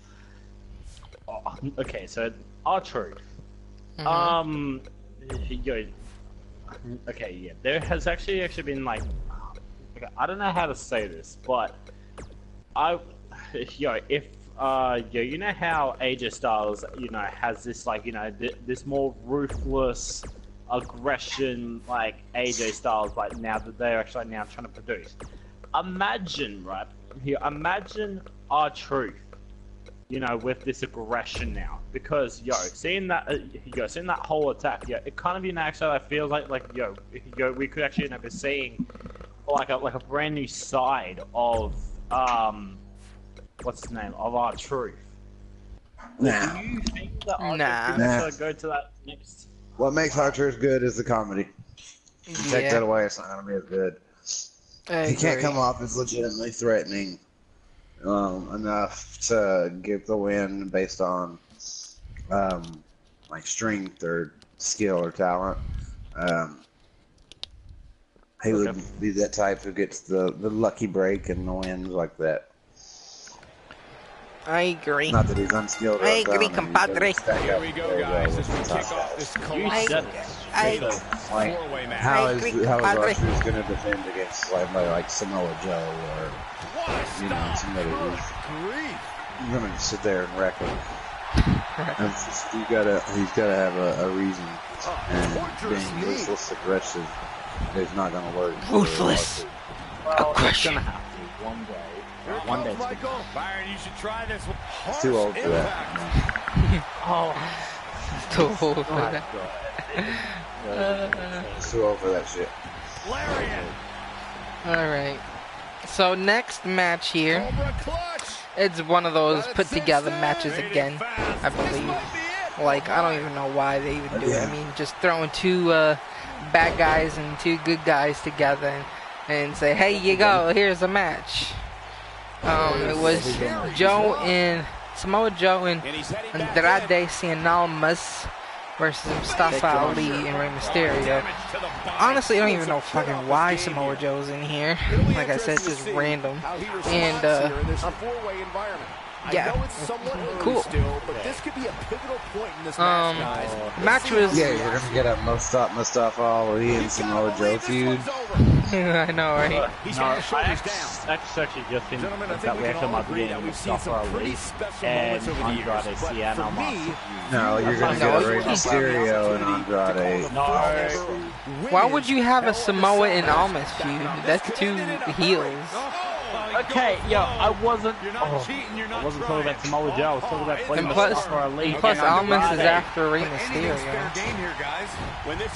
Okay, so R-Truth. Okay, yeah, there has actually been like. Okay, I don't know how to say this, but you know how AJ Styles, you know, has this like, you know, this more ruthless aggression like AJ Styles, like now that they're actually now trying to produce. Imagine, right here, imagine R-Truth, you know, with this aggression now, because seeing that whole attack, it kind of, you know, actually I feel like we could actually, you know, be seeing like a brand new side of what's his name, of R-Truth. Nah. Do you think that R-Truth can actually go to that next? What makes R-Truth good is the comedy. You take that away, it's not gonna be as good. He can't come off as legitimately threatening enough to get the win based on like strength or skill or talent. He would be that type who gets the lucky break and the wins like that. I agree. Not that he's unskilled. I agree, compadre. Here we go, guys, as we kick off this How is R-Truth going to defend against somebody like Samoa Joe or somebody who's going to sit there and wreck him? He's got to have a reason, and being ruthless aggressive is not going to work. Ruthless aggression. One day. Byron, you should try this one. It's too old for that. Too old for that. It's too old for that shit. Alright. So next match here. It's one of those put together matches again, I believe. Like, I don't even know why they even do it. I mean, just throwing two bad guys and two good guys together and say, hey, you go, here's a match. It was Samoa Joe and Andrade Cien versus Mustafa Ali and Rey Mysterio. Honestly, I don't even know fucking why Samoa Joe's in here. Like I said, it's just random. And yeah, cool. Match was we're gonna get a Mustafa Ali and Samoa Joe feud. I know, right? No, I actually just think that we actually might be getting Mustafa Ali and Andrade Cien. No, you're gonna get Rey Mysterio and Andrade. No. Why would you have a Samoa and Almas feud? That's two heels. Okay, I wasn't talking about Samoa Joe. I was talking about playing Mustafa Ali. Plus, Almas is after Rey Mysterio.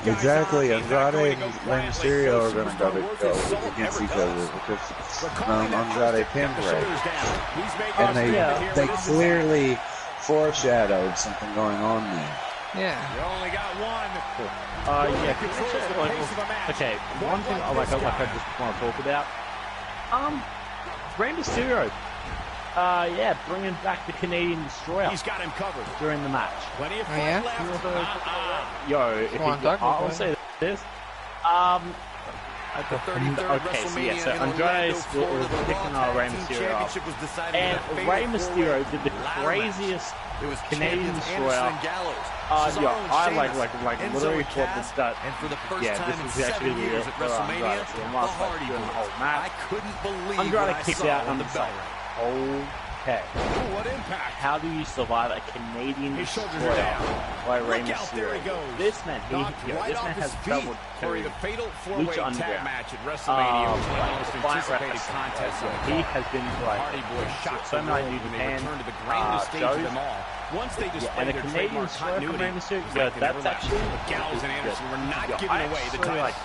Exactly, Andrade and Rey Mysterio are going to go against each other because Andrade pinned Rey. And they clearly foreshadowed something going on there. Yeah. You only got one. Okay, one thing I just want to talk about. Rey Mysterio, bringing back the Canadian Destroyer. He's got him covered during the match. Plenty of fun left. I'll say this. At the 33rd WrestleMania, so Andrade was picking Rey Mysterio up, and Rey Mysterio did the craziest Canadian Destroyer. I literally thought this was actually the real Andrade. So during the whole match, Andrade kicked out on the side. Okay. What impact? How do you survive a Canadian Destroyer by Rey Mysterio? This man has traveled to Lucha Underground. Match at WrestleMania, which was the most anticipated contest. He has been to Hardy Boys shot so many New Japan to the grandest stage of them all. Once they displayed their trademark continuity, that's actually Gallows and Anderson were not giving away the title.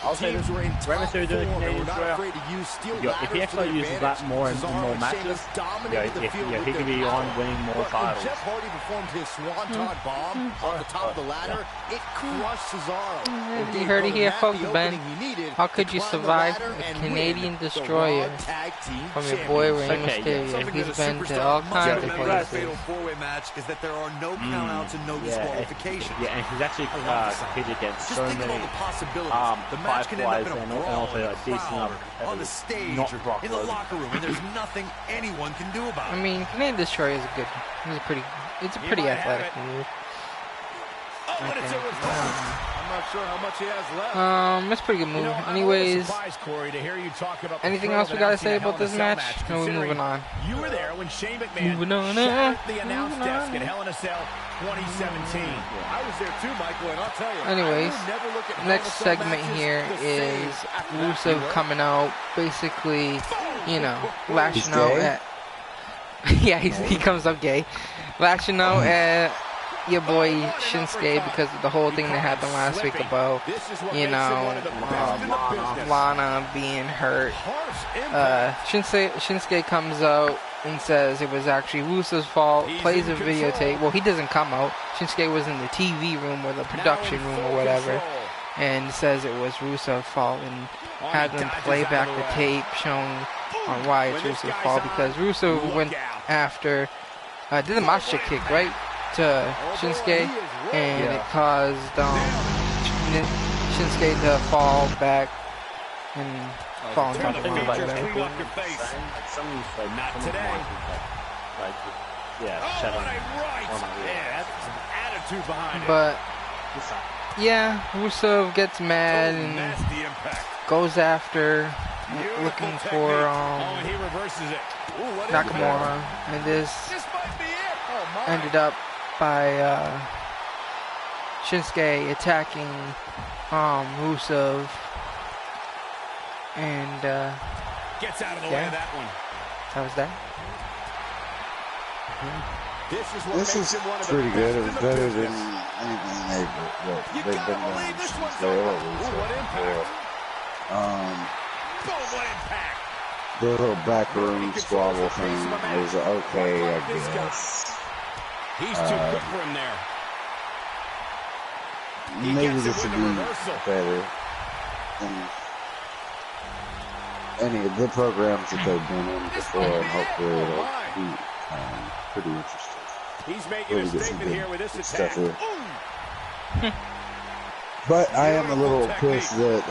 I'll say this: Teams were in top Rey Mysterio doing form and Canadian were not Destroyer. afraid to use steel If he ladders actually to their uses that advantage. more in Cesaro more and matches, Sheamus dominated the field he with could be their on power. winning more But when titles. Jeff Hardy performed his Swanton bomb on the top of the ladder, it crushed Cesaro. It You gave heard it Brother here, Matt folks, the Ben. opening he needed How could to you climb the survive ladder a and Canadian win the Destroyer Raw Tag Team from your boy Rey Okay, Mysterio? Something He's that a been to superstar all must kinds of remember in a places. fatal four-way match is that there are no countouts and no disqualifications. Yeah, and he's actually competed against Just so think of all many the possibilities. The match can end up in a Fireflies and brawl, also in a a decent crowd, enough on the stage, not or Brock in the Lesnar. locker room, and there's nothing anyone can do about I it. mean, Canadian Destroyer is a good. It's a pretty athletic move. Oh, and it's a reversal. I'm not sure how much he has left. It's a pretty good move. Anyways, anything else we gotta say about this match? No, we're moving on. You were there when Shane McMahon Moving on, shattered the announce moving desk on. at Hell in a Cell 2017. I was there too, Michael, and I'll tell you. Anyways, I will never look at next Hell in a Cell segment matches here the same is after that. Rusev coming out, basically, you know, lashing He's out gay? at. Yeah, he comes up gay, lashing out at your boy Shinsuke because of the whole thing that happened last week about, you know, Lana being hurt. Shinsuke comes out and says it was actually Rusev's fault, plays a videotape. Well, he doesn't come out. Shinsuke was in the TV room or the production room or whatever, and says it was Rusev's fault and had them play back the tape showing on why it's Rusev's fault because Rusev went after, did a monster kick, right, to Shinsuke, and it caused Shinsuke to fall back and fall on top of him. Not today. That's attitude behind it. But yeah, Rusev gets mad and Nasty impact. goes after, looking for he reverses it. Nakamura, and this This might be it. Oh, my. ended up by Shinsuke attacking Rusev, and Gets out of the way yeah. of that one. how was that? This is pretty good. It was better than anything they've been doing since they were Rusev. What impact. The little backroom squabble thing is okay, I guess. He's too quick for him there. Maybe this would be better than any of the programs that they've been in before, and hopefully it'll be pretty interesting. He's making Really a get some statement here with good this stuff attack. here. But I am a little pissed that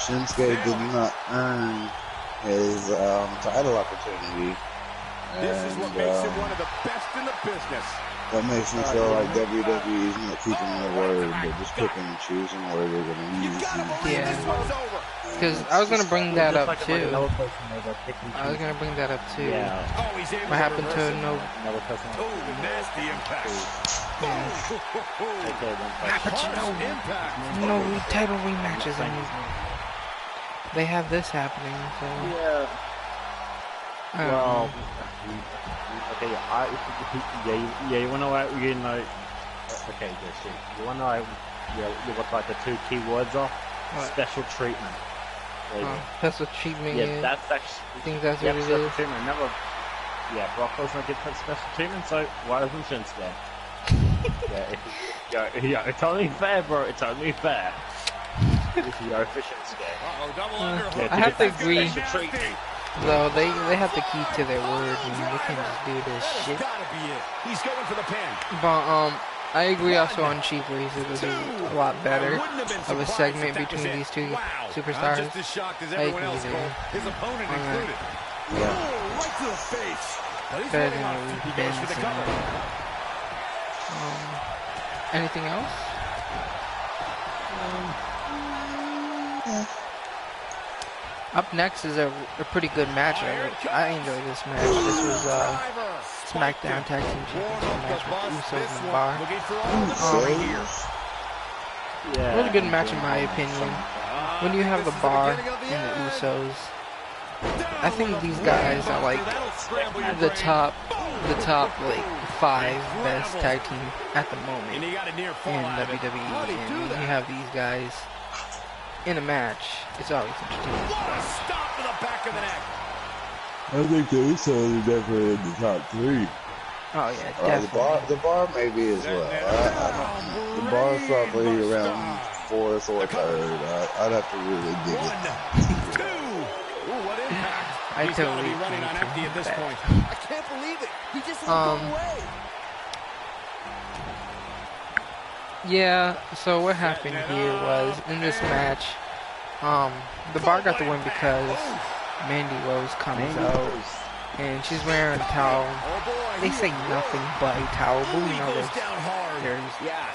Shinsuke did not earn his title opportunity. This is what makes him one of the best in the business. That makes me feel like WWE's not keeping their word. They're just picking and choosing where they're going to use them. Yeah. This one's over. Because I was gonna bring that up too. Another person that picking I was gonna bring that up too. Yeah. Oh, he's able What to happened reverse to it. no? Another person. Oh, nasty impact. Okay, one Ah, but you know, Impact. no title rematches anymore. They have this happening, so. Yeah. I don't Well, know. okay, you wanna know, you know, okay, yeah, shit. You wanna know, what like the two key words are? What? Special treatment. There you go. That's what treatment Yeah, is. that's actually. I think that's Yeah, what it special is. treatment. Never. Yeah, Brock Lesnar gets that special treatment, so why doesn't Shinsuke? yeah, it's only fair, bro. It's only fair. If you go for Shinsuke. Uh-oh, double underhook. Yeah, I have to get that agree. special treatment. Though they have to keep to their word, and they can't just do this shit. Gotta be it. He's going for the pin. But I agree also on Chief where he said this is a lot better of a segment between these two I'm superstars. just as shocked as I everyone agree else, there. Cole. His opponent Alright. included. Yeah. Oh, right to the face. But he's Better holding than on. what He we've goes been for the seeing. cover. Anything else? Up next is a pretty good match. I enjoyed this match. This was SmackDown Tag Team Championship match with the Usos and the Bar. Looking for all the glory here. Yeah. It was a good match in my opinion. When you have the Bar and the Usos, I think these guys are like the top like 5 best tag team at the moment And he got a near fall in out of it. WWE, and you have these guys in a match, it's always entertaining. What a stop to the back of the neck. I think the Usos are definitely in the top 3. Oh yeah, definitely. The bar maybe as well. The bar's probably around 4th or 3rd. I'd have to really dig it. 1, 2. Ooh, what impact. I He's got to totally be running on empty at this point. I can't believe it. He just let go away. Yeah, so what happened here was, in this match, the bar got the win because Mandy Rose comes out, and she's wearing a towel. They say nothing but a towel, but we know there's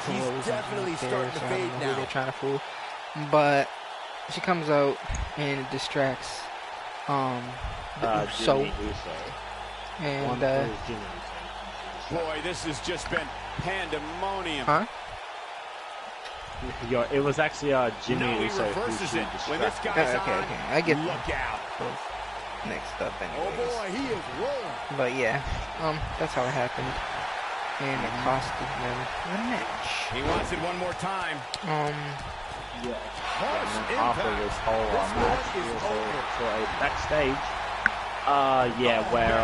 clothes definitely there, starting to so I fade don't know who now. they're trying to fool. But she comes out and it distracts Jimmy Uso. and Jimmy Uso. Boy, this has just been pandemonium. huh? Yeah, it was actually Jimmy No, he Uso who reverses she it. When this distracted. guy's on, Okay, I get look out. both next up Oh anyways. boy, he is rolling. But yeah, that's how it happened. And it costed them the match. He wants it one more time. Yeah. Harsh And then after impact. this whole This match, one we is also over. saw a backstage. Where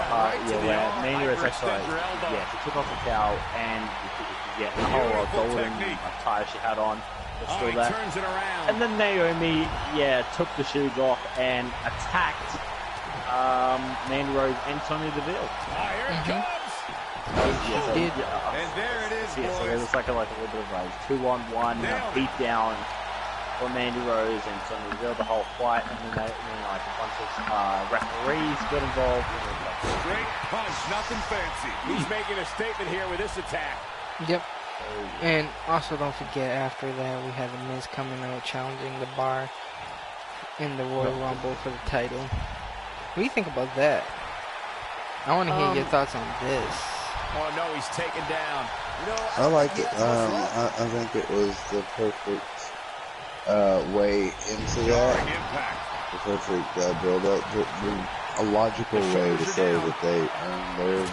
Mandy was actually, she took off the towel and the whole golden attire she had on was still He there. turns it around. And then Naomi, took the shoes off and attacked Mandy Rose and Sonya Deville. Here it comes. She did. And there it is, So boys. there was like a little bit of a 2-on-1 beat down for Mandy Rose and Sonya Deville the whole fight, and then like a bunch of referees got involved. Straight punch, nothing fancy. He's making a statement here with this attack. Yep. And also don't forget, after that we had the Miz coming out challenging the bar in the Royal Rumble for the title. What do you think about that? I want to hear your thoughts on this. Oh no, he's taken down. I like it. I think it was the perfect way into that. Impact. The perfect build-up. A logical way to say that they earned their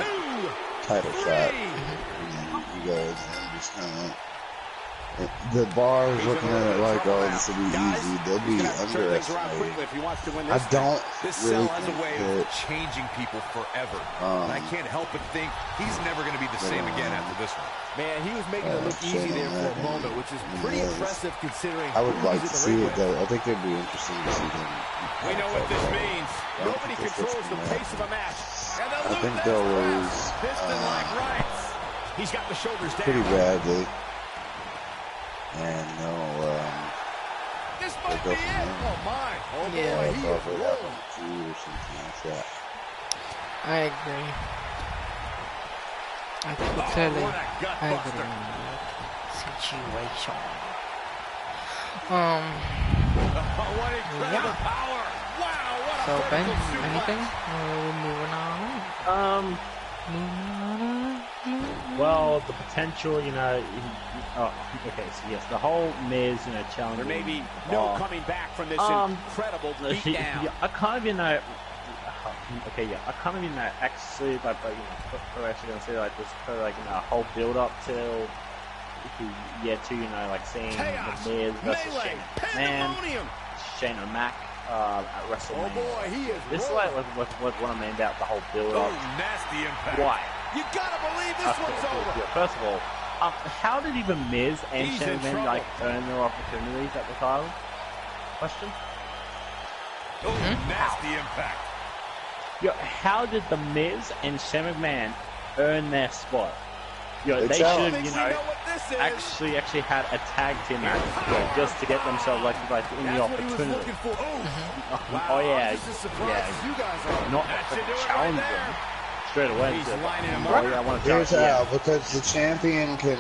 title shot. You guys, and just kind of... The bar is looking at it like, oh, this will be easy. They'll be underestimated. I don't really think that... changing people forever. And I can't help but think he's never going to be the same again after this one. Man, he was making it look easy there for a moment, which is pretty impressive considering. I would like to see it, though. I think it'd be interesting to see them. We know what this means. Nobody controls the pace of a match. I think they'll lose He's got the shoulders down. pretty badly. And This they'll might go be from it. there. Oh my. Oh boy, Yeah. he They'll is probably rolling. happen to or something like that. I agree. I totally what a gut agree buster. on that situation. What incredible power. Wow, what a So Ben, vertical suplex. anything? Moving on. Well, the potential, okay, so yes, the whole Miz, challenge. There may be no coming back from this incredible beatdown. I kind of, actually, like, we're actually going to say, like, this, a whole build-up till, seeing Chaos, the Miz versus melee, Shane pandemonium. Shane O'Mac at WrestleMania. Oh boy, he is This is rolling. like what I mean about the whole build-up. Nasty impact. Why? You gotta believe this one's over. First of all, how did even Miz and He's Shane in McMahon trouble. earn their opportunities at the title? Question. Nasty impact. How did the Miz and Shane McMahon earn their spot? They It's should out. have, Thinks we know what this is. actually had a tag team match just to get themselves like in the That's what he was opportunity. looking for. Oh yeah, Just as surprised as you guys are. not That should do it challenge right them there. straight away. He's Just, lining him oh up. yeah, I want to Here's challenge. how, because the champion can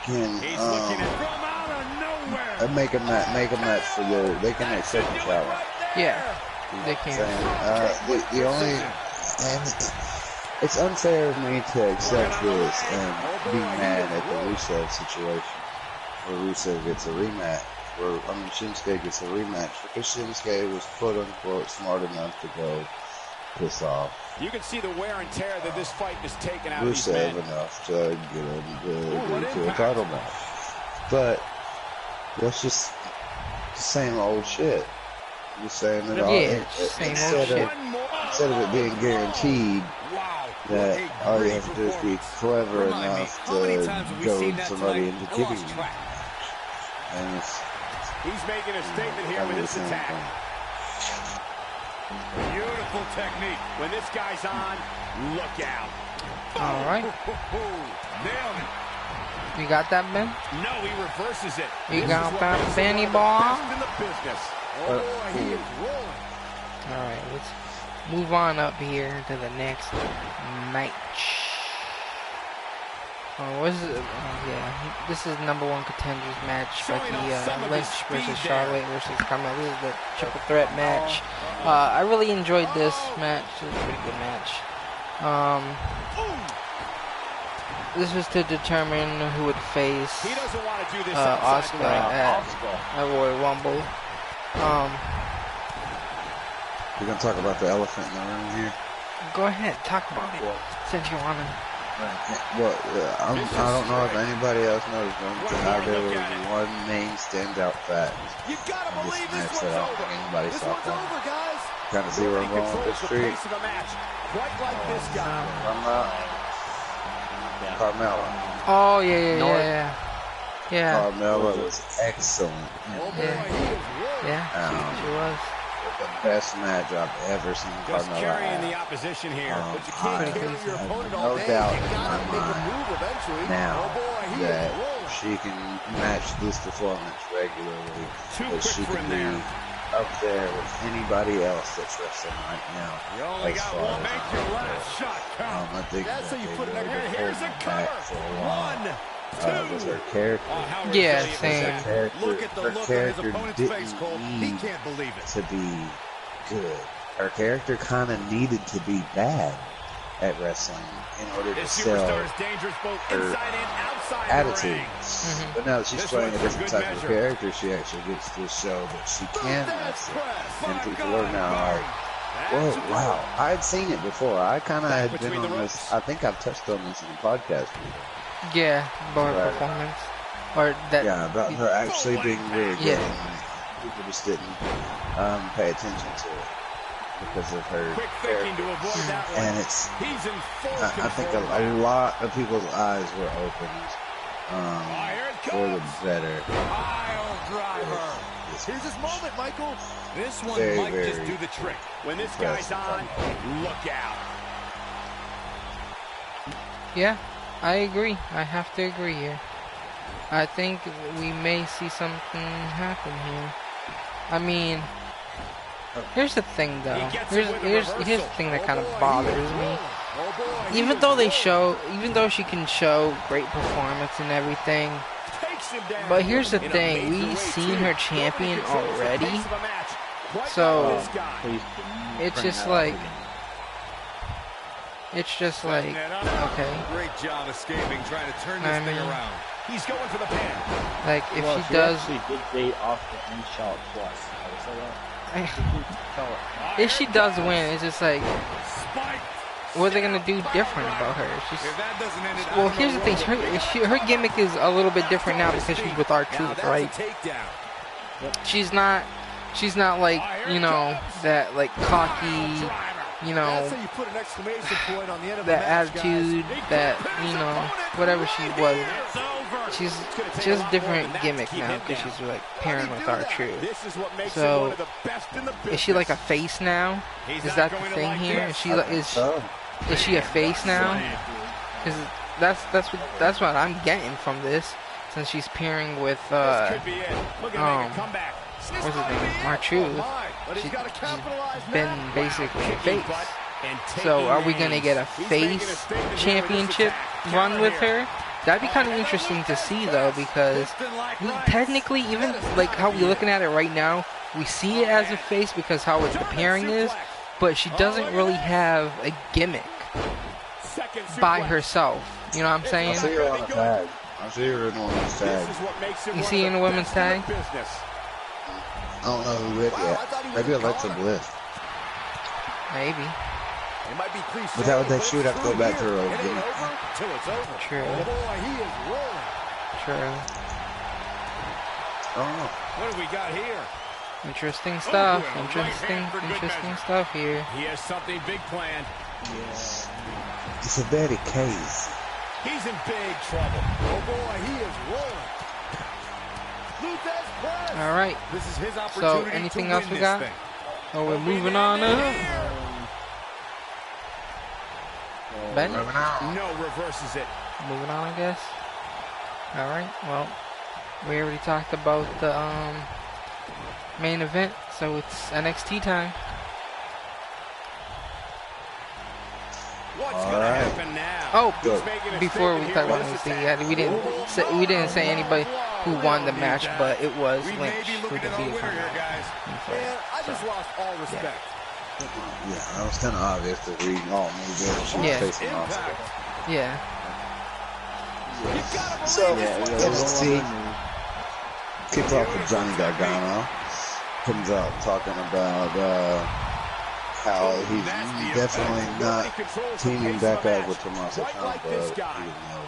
He's looking at from out of nowhere. make a match for they can accept the challenge. Yeah, they can. The only, and it's unfair of me to accept this and be mad at the Rusev situation, where Rusev gets a rematch, Shinsuke gets a rematch, because Shinsuke was quote unquote smart enough to go piss off You can see the wear and tear that this fight is taking out of these men. Rusev enough to get him what to a impact. title match. But let's just same old shit. You're saying that same old shit. Instead of it being guaranteed that all you have to do is be clever enough to goad somebody into giving you. And he's making a statement here with this attack. Beautiful technique. When this guy's on, look out. All right. Nailed it. You got that, Ben? No, he reverses it. You got that, Benny Ball? Oh, he is rolling. All right, let's move on up here to the next match. Oh, what is it? Oh, yeah, this is #1 contenders match. Becky Lynch versus Charlotte versus Carmella. This is the triple threat match. I really enjoyed this match. It was a pretty good match. This was to determine who would face Asuka at Royal Rumble. We're gonna talk about the elephant in the room here. Go ahead, talk about it since you wanna. Well, I don't know if anybody else knows, but how there was one main standout fact in this match that I don't think anybody saw coming. Kind of see where I'm going with this streak. Carmella. Oh yeah. Carmella was excellent. Yeah, she was. The best match I've ever seen Carmella have. The opposition here. I have no doubt in my mind now that she can match this performance regularly, that she can be up there with anybody else that's wrestling right now. As far as I think that they really hold back for a while. With her character. Yeah, same. Her character didn't need to be good. Her character kind of needed to be bad at wrestling in order to sell her attitude. But now that she's playing a different type of character, she actually gets to show that she can wrestle. And people are now like, whoa, wow. I had seen it before. I kind of had been on this. I think I've touched on this in the podcast before. Yeah, about her performance. Or that. Yeah, about her actually being really good. People just didn't pay attention to it because of her character. And it's, I think a lot of people's eyes were opened for the better. Here's his moment, Michael. This one might just do the trick. When this guy's on, look out. Yeah. I agree. I have to agree here. I think we may see something happen here. I mean, here's the thing though. Here's the thing that kind of bothers me. Even though she can show great performance and everything, but here's the thing, we've seen her champion already. So it's just like okay. Great job escaping, trying to turn this thing around. He's going for the pin. Like if she does, she did bait off the end shot twice. if she does win, it's just like, what are they gonna do different about her? Well, here's the thing. Her gimmick is a little bit different now because she's with R-Truth, right? She's not like, you know, that like cocky, you know, that attitude, that, you know, whatever she was. She's just a different gimmick now because she's like pairing with R-Truth. So, is she like a face now? Is that the thing here? Is she a face now? Because that's what I'm getting from this, since she's pairing with what's his name, R-Truth. She's been basically a face. So are we gonna get a face championship run with her? That'd be kind of interesting to see though, because we technically, even like how we're looking at it right now, we see it as a face because how the pairing is, but she doesn't really have a gimmick by herself. You know what I'm saying? I see her on a tag. I see her in the women's tag. You see her in the women's tag? I don't know who with yet. Maybe Alexa Bliss. Maybe. But she would have to go back to her old gimmick. True. True. What do we got here? Interesting stuff. Interesting stuff here. He has something big planned. It's a very case. He's in big trouble. Oh boy, he is rolling. Luthez press. All right. This is his opportunity. So, anything to else win we this got? thing. Oh, we're moving on now. Ben? No, reverses it. Moving on, I guess. All right. Well, we already talked about the main event, so it's NXT time. What's All gonna right. happen now? Oh, He's making a before we statement talk here about with NXT, this yeah, we didn't say anybody who won the match, but it was We Lynch may be who looking at a defeated winner here, Carmelo. guys. Man, I just lost all respect. Yeah, that was kind of obvious to read all movement. She was Yeah. facing Oscar. Yeah. So, NXT kicked off with Johnny Gargano. Comes out talking about how he's definitely not teaming back up with Tommaso Ciampa. Even though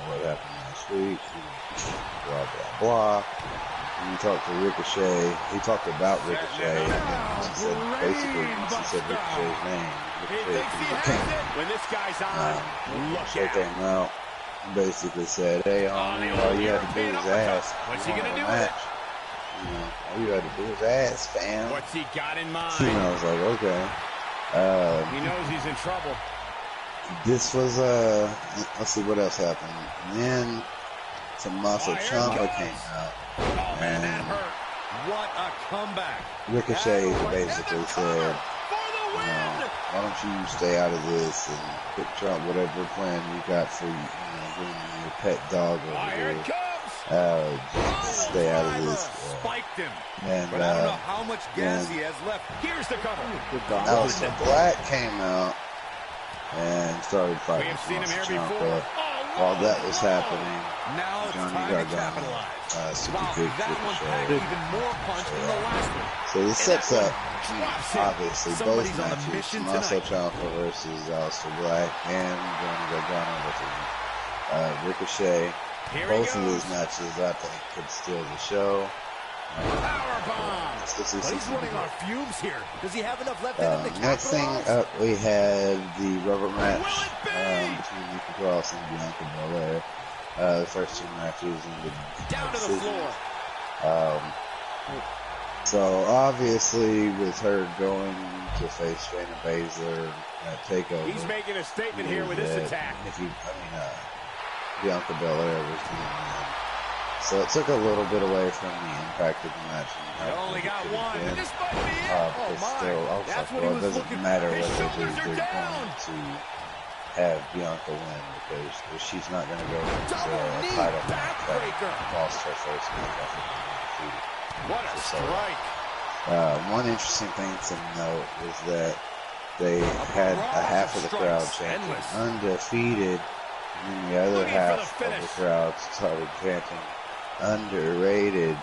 what happened last week, blah, blah, blah. And he talked to Ricochet. He talked about Ricochet. And he said, basically, he said Ricochet's name. When this guy's on, look Ricochet out. came out and basically said, hey, homie, all you had to do was ask. What's he You gonna wanted a do with it? match. You know, all you had to do was ask, fam. What's he got in mind? And I was like, okay. He knows he's in trouble. This was, let's see what else happened. And then Tommaso Ciampa came out. Oh, man, that And hurt. What a comeback. Ricochet basically said, you know, why don't you stay out of this and picture out whatever plan you got for, you know, bringing your pet dog over Here here. it comes. Stay out of this. Spiked him. And, But I don't know how much gas then he has left. Here's the cover. Aleister Black came out and started We fighting have seen him here Tommaso before. Ciampa. While that was happening, Now it's Johnny time to Gargano capitalize. super Wow, big that one packed Ricochet. even more punch than the last one. So this sets up, Drops him. obviously, both Somebody's on a matches. mission Tommaso tonight. Ciampa versus Aleister Black and Johnny Gargano versus Ricochet. Here he Both of goes. these matches, I think, could steal the show. Powerbomb. This is But he's running on fumes here. Does he have enough left in him to next thing capitalize? up, we had the rubber match Will it be? between Nikki Cross and Bianca Belair. The first two matches ended Down to the decisions. floor. So obviously, with her going to face Shayna Baszler at Takeover, He's making a statement here with this attack. Bianca Belair was doing that. So it took a little bit away from the impact of the match. You only got one. Been. This might be it. But still, I was That's like, what he well, it was doesn't looking matter for. what His they do. shoulders are They're down. going to have Bianca win because she's not going to go into Double a knee title match backbreaker. that lost her first match after being defeated. What a strike. One interesting thing to note was that they had a half of the crowd chanting undefeated, and then the other Looking for half the of finish. the crowd started chanting underrated.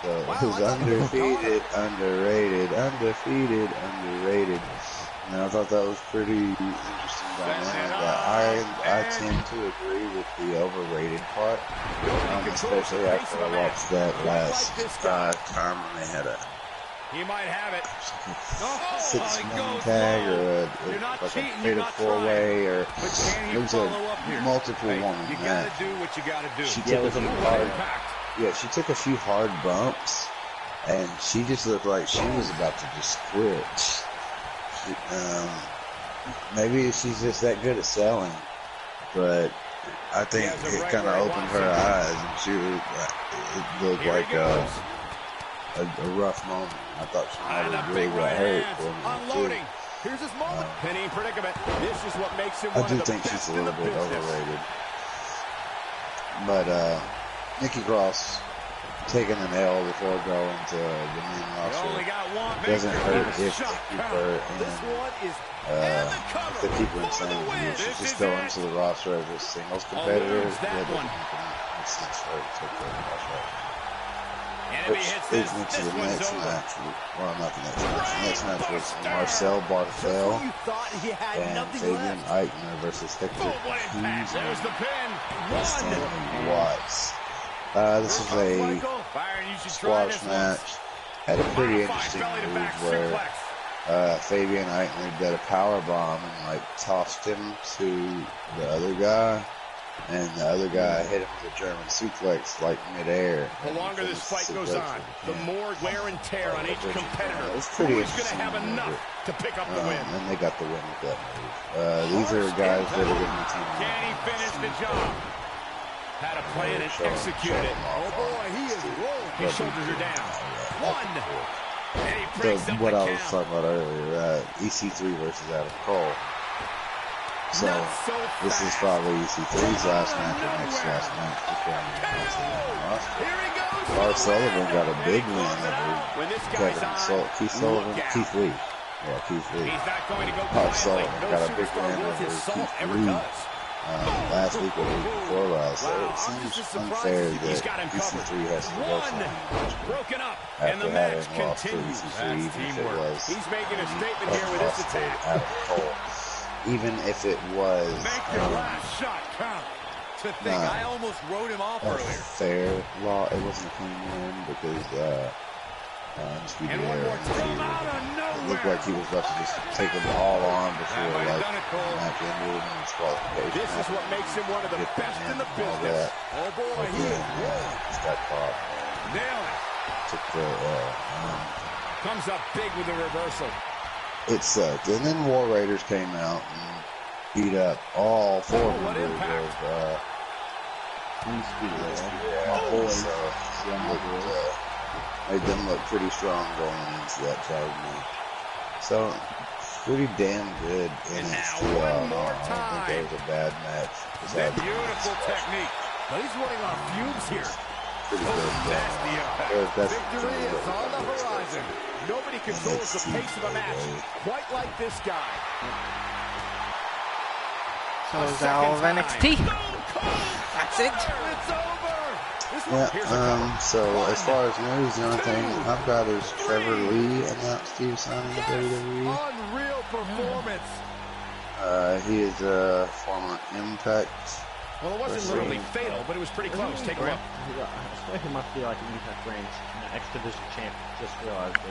So it was undefeated, underrated, undefeated, underrated. And I thought that was pretty interesting dynamic. I tend to agree with the overrated part, especially after I watched that last time when they had a He might have it. six-man tag or like a fatal four-way or it was a multiple woman You match. gotta do what you gotta do. She took a few hard, she took a few hard bumps, and she just looked like she was about to just quit. Maybe she's just that good at selling, but I think it kind of opened her eyes, and it looked like a rough moment. I thought she might have really got hurt for me Unloading. too. Here's his moment. Penny predicament. This is what makes him I one do of the think she's best a in the little bit business. overrated. But Nikki Cross taking an L before going to the main You only roster got one. doesn't hurt if they Shot keep count. her This in. one is If they keep her in sanity, if she just go into the roster as a singles competitor, lose that that one. doesn't make sense for her to take her roster. And if he Which hits leads this, me to this the one's next over. match. Well, not the next match. The next match was Marcel Barthel you thought he had and nothing Fabian left. Eichner versus Hector Boom, what impact. There's the Kingsman pin. and One. Stanley Watts. This is a squash match. Had a pretty interesting move where Fabian Eichner did a power bomb and like tossed him to the other guy, and the other guy hit him with a German suplex like midair. The longer this fight goes on, the more wear and tear on each competitor. It's pretty Who's going to interesting have enough to pick up the win? And they got the win with that move. These are guys that are going to be teaming. Can he finish the job? Had a plan and executed it. Oh boy, he is rolling. His shoulders are down. One. And he breaks up what the I was count. talking about earlier, EC3 versus Adam Cole. So, this is probably EC3's last match or next last match before he Lars Sullivan got a big win over Keith Lee. Yeah, Keith Lee. Lars Sullivan got a big win over Keith Lee last week or the week before last. So it seems unfair that EC3 has to go for broken up, after having lost to EC3, even if it was he's making a statement here with this attack. Adam Cole. Even if it was shot count. To think, I almost wrote him off a earlier. fair law, it wasn't a clean win because And one more time out of it nowhere. looked like he was about to just take them all on before like the match ended and his qualification. This is what makes him one of the best in the business. Oh boy, he is just got caught. nailed it. Took the Comes up big with the reversal. it sucked. And then War Raiders came out and beat up all four members of made them look pretty strong going into that tag match. So, pretty damn good. And it's I don't think it was a bad match. That beautiful technique. But he's running on fumes here. Pretty good. Victory is on the horizon. Nobody controls the pace of a match quite like this guy. So is all of NXT. That's it. It's over. Yeah, so as far as news, the only thing I've got is Trevor Lee announced he was signing with WWE. Unreal performance. He is a former Impact. Well, it wasn't literally fatal, but it was pretty close. Take a look. I swear he must be like an Impact Range X-Division champ. Just realized it.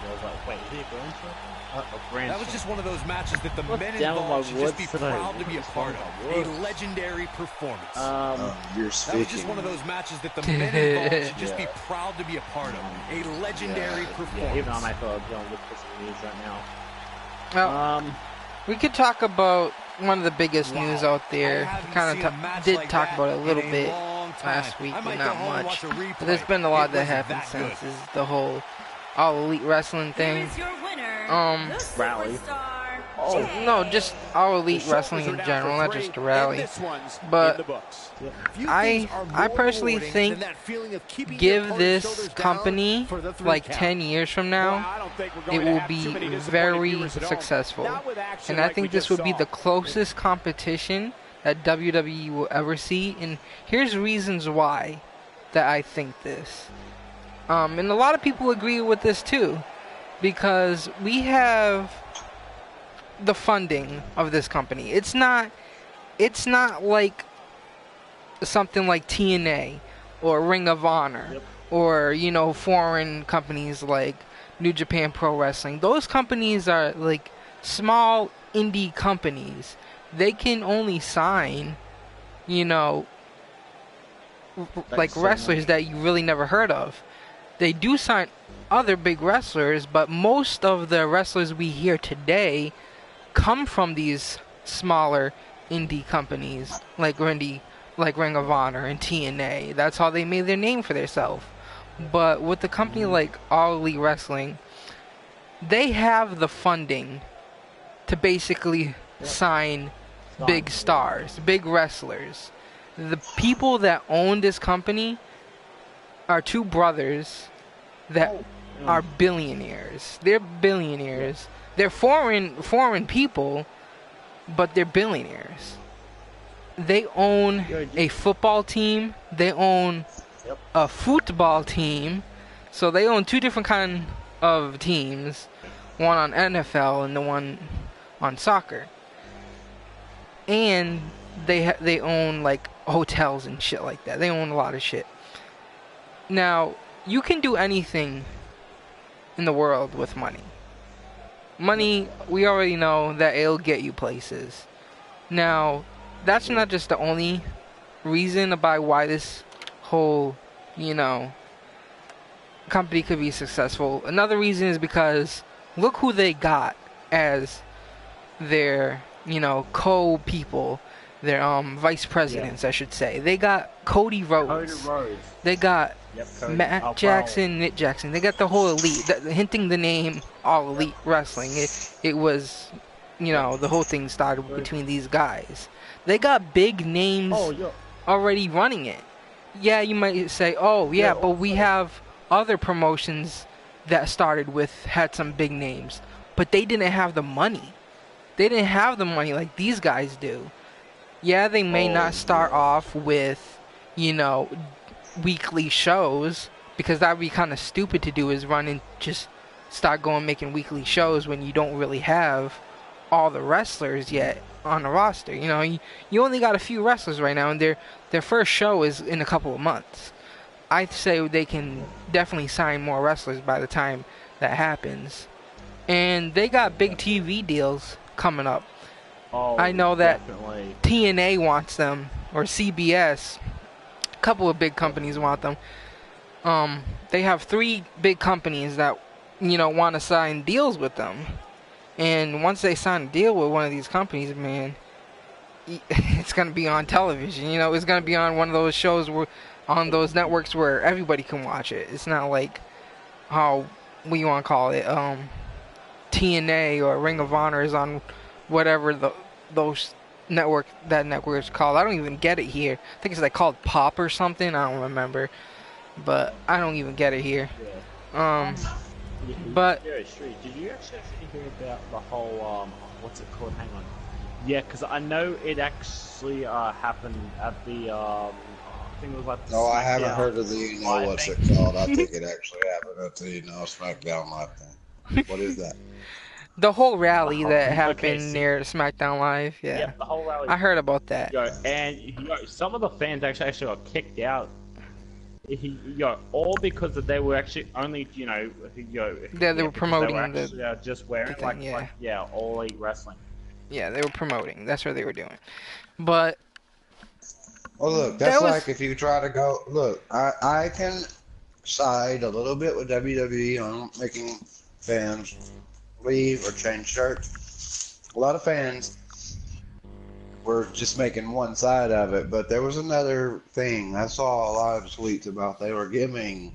I was like, wait, is he a Grand champion? That was just one of those matches that the men involved should just be proud to be a part of. A legendary performance. You're That speaking. was just one of those matches that the men involved should just be proud to be a part of. A legendary performance. Even on my phone, don't look for some news right now. Well, we could talk about one of the biggest news out there. Kind of did talk about it a little bit last week, but not much. But there's been a lot that happened since. Is the whole All Elite Wrestling thing. Here's your winner, the Rally. Superstar Oh, no, just All Elite Wrestling in general, not just the rally. But I personally think give this company like 10 years from now, it will be very successful. And I think this would be the closest competition that WWE will ever see. And here's reasons why that I think this. And a lot of people agree with this too, because we have the funding of this company. It's not like something like TNA or Ring of Honor or, you know, foreign companies like New Japan Pro Wrestling. Those companies are like small indie companies. They can only sign, you know, like wrestlers that you really never heard of. They do sign other big wrestlers, but most of the wrestlers we hear today come from these smaller indie companies like Ring of Honor and TNA. That's how they made their name for themselves. But with a company like All Elite Wrestling, they have the funding to basically sign big stars, big wrestlers. The people that own this company are two brothers that are billionaires. They're billionaires. They're foreign people, but they're billionaires. They own a football team. They own a football team. So they own two different kind of teams, one on NFL and the one on soccer. And they own like hotels and shit like that. They own a lot of shit. Now, you can do anything in the world with money. Money, we already know that it'll get you places. Now, that's not just the only reason about why this whole, company could be successful. Another reason is because look who they got as their, co-people, their vice presidents, I should say. They got Cody Rhodes. They got Matt Jackson, Nick Jackson. They got the whole elite. Hinting the name All Elite Wrestling. It was, the whole thing started between these guys. They got big names already running it. Yeah, you might say, but we have other promotions that had some big names. But they didn't have the money. They didn't have the money like these guys do. Yeah, they may not start off with, weekly shows, because that would be kind of stupid to do, is run and just start making weekly shows when you don't really have all the wrestlers yet on the roster. You only got a few wrestlers right now, and their first show is in a couple of months. I'd say they can definitely sign more wrestlers by the time that happens. And they got big TV deals coming up. I know that definitely. TNA wants them, or CBS. A couple of big companies want them. They have 3 big companies that, want to sign deals with them. And once they sign a deal with one of these companies, man, it's going to be on television. It's going to be on one of those shows on those networks where everybody can watch it. It's not like how we want to call it, TNA or Ring of Honor is on whatever that network is called. I don't even get it here. I think it's like called Pop or something. I don't remember, but I don't even get it here. But did you actually hear about the whole what's it called? Hang on. Yeah, because I know it actually happened at the I think it was like. No, I haven't heard of the what's it called. I think it actually happened at the SmackDown Live thing. What is that? The whole rally that happened near SmackDown Live, yeah, the whole rally. I heard about that. Some of the fans actually got kicked out. All because they were actually only, they were promoting just wearing All Elite Wrestling. Yeah, they were promoting. That's what they were doing. But well, look, that's like if you try to go. Look, I can side a little bit with WWE on making fans leave or change shirts. A lot of fans were just making one side of it, but there was another thing. I saw a lot of tweets about they were giving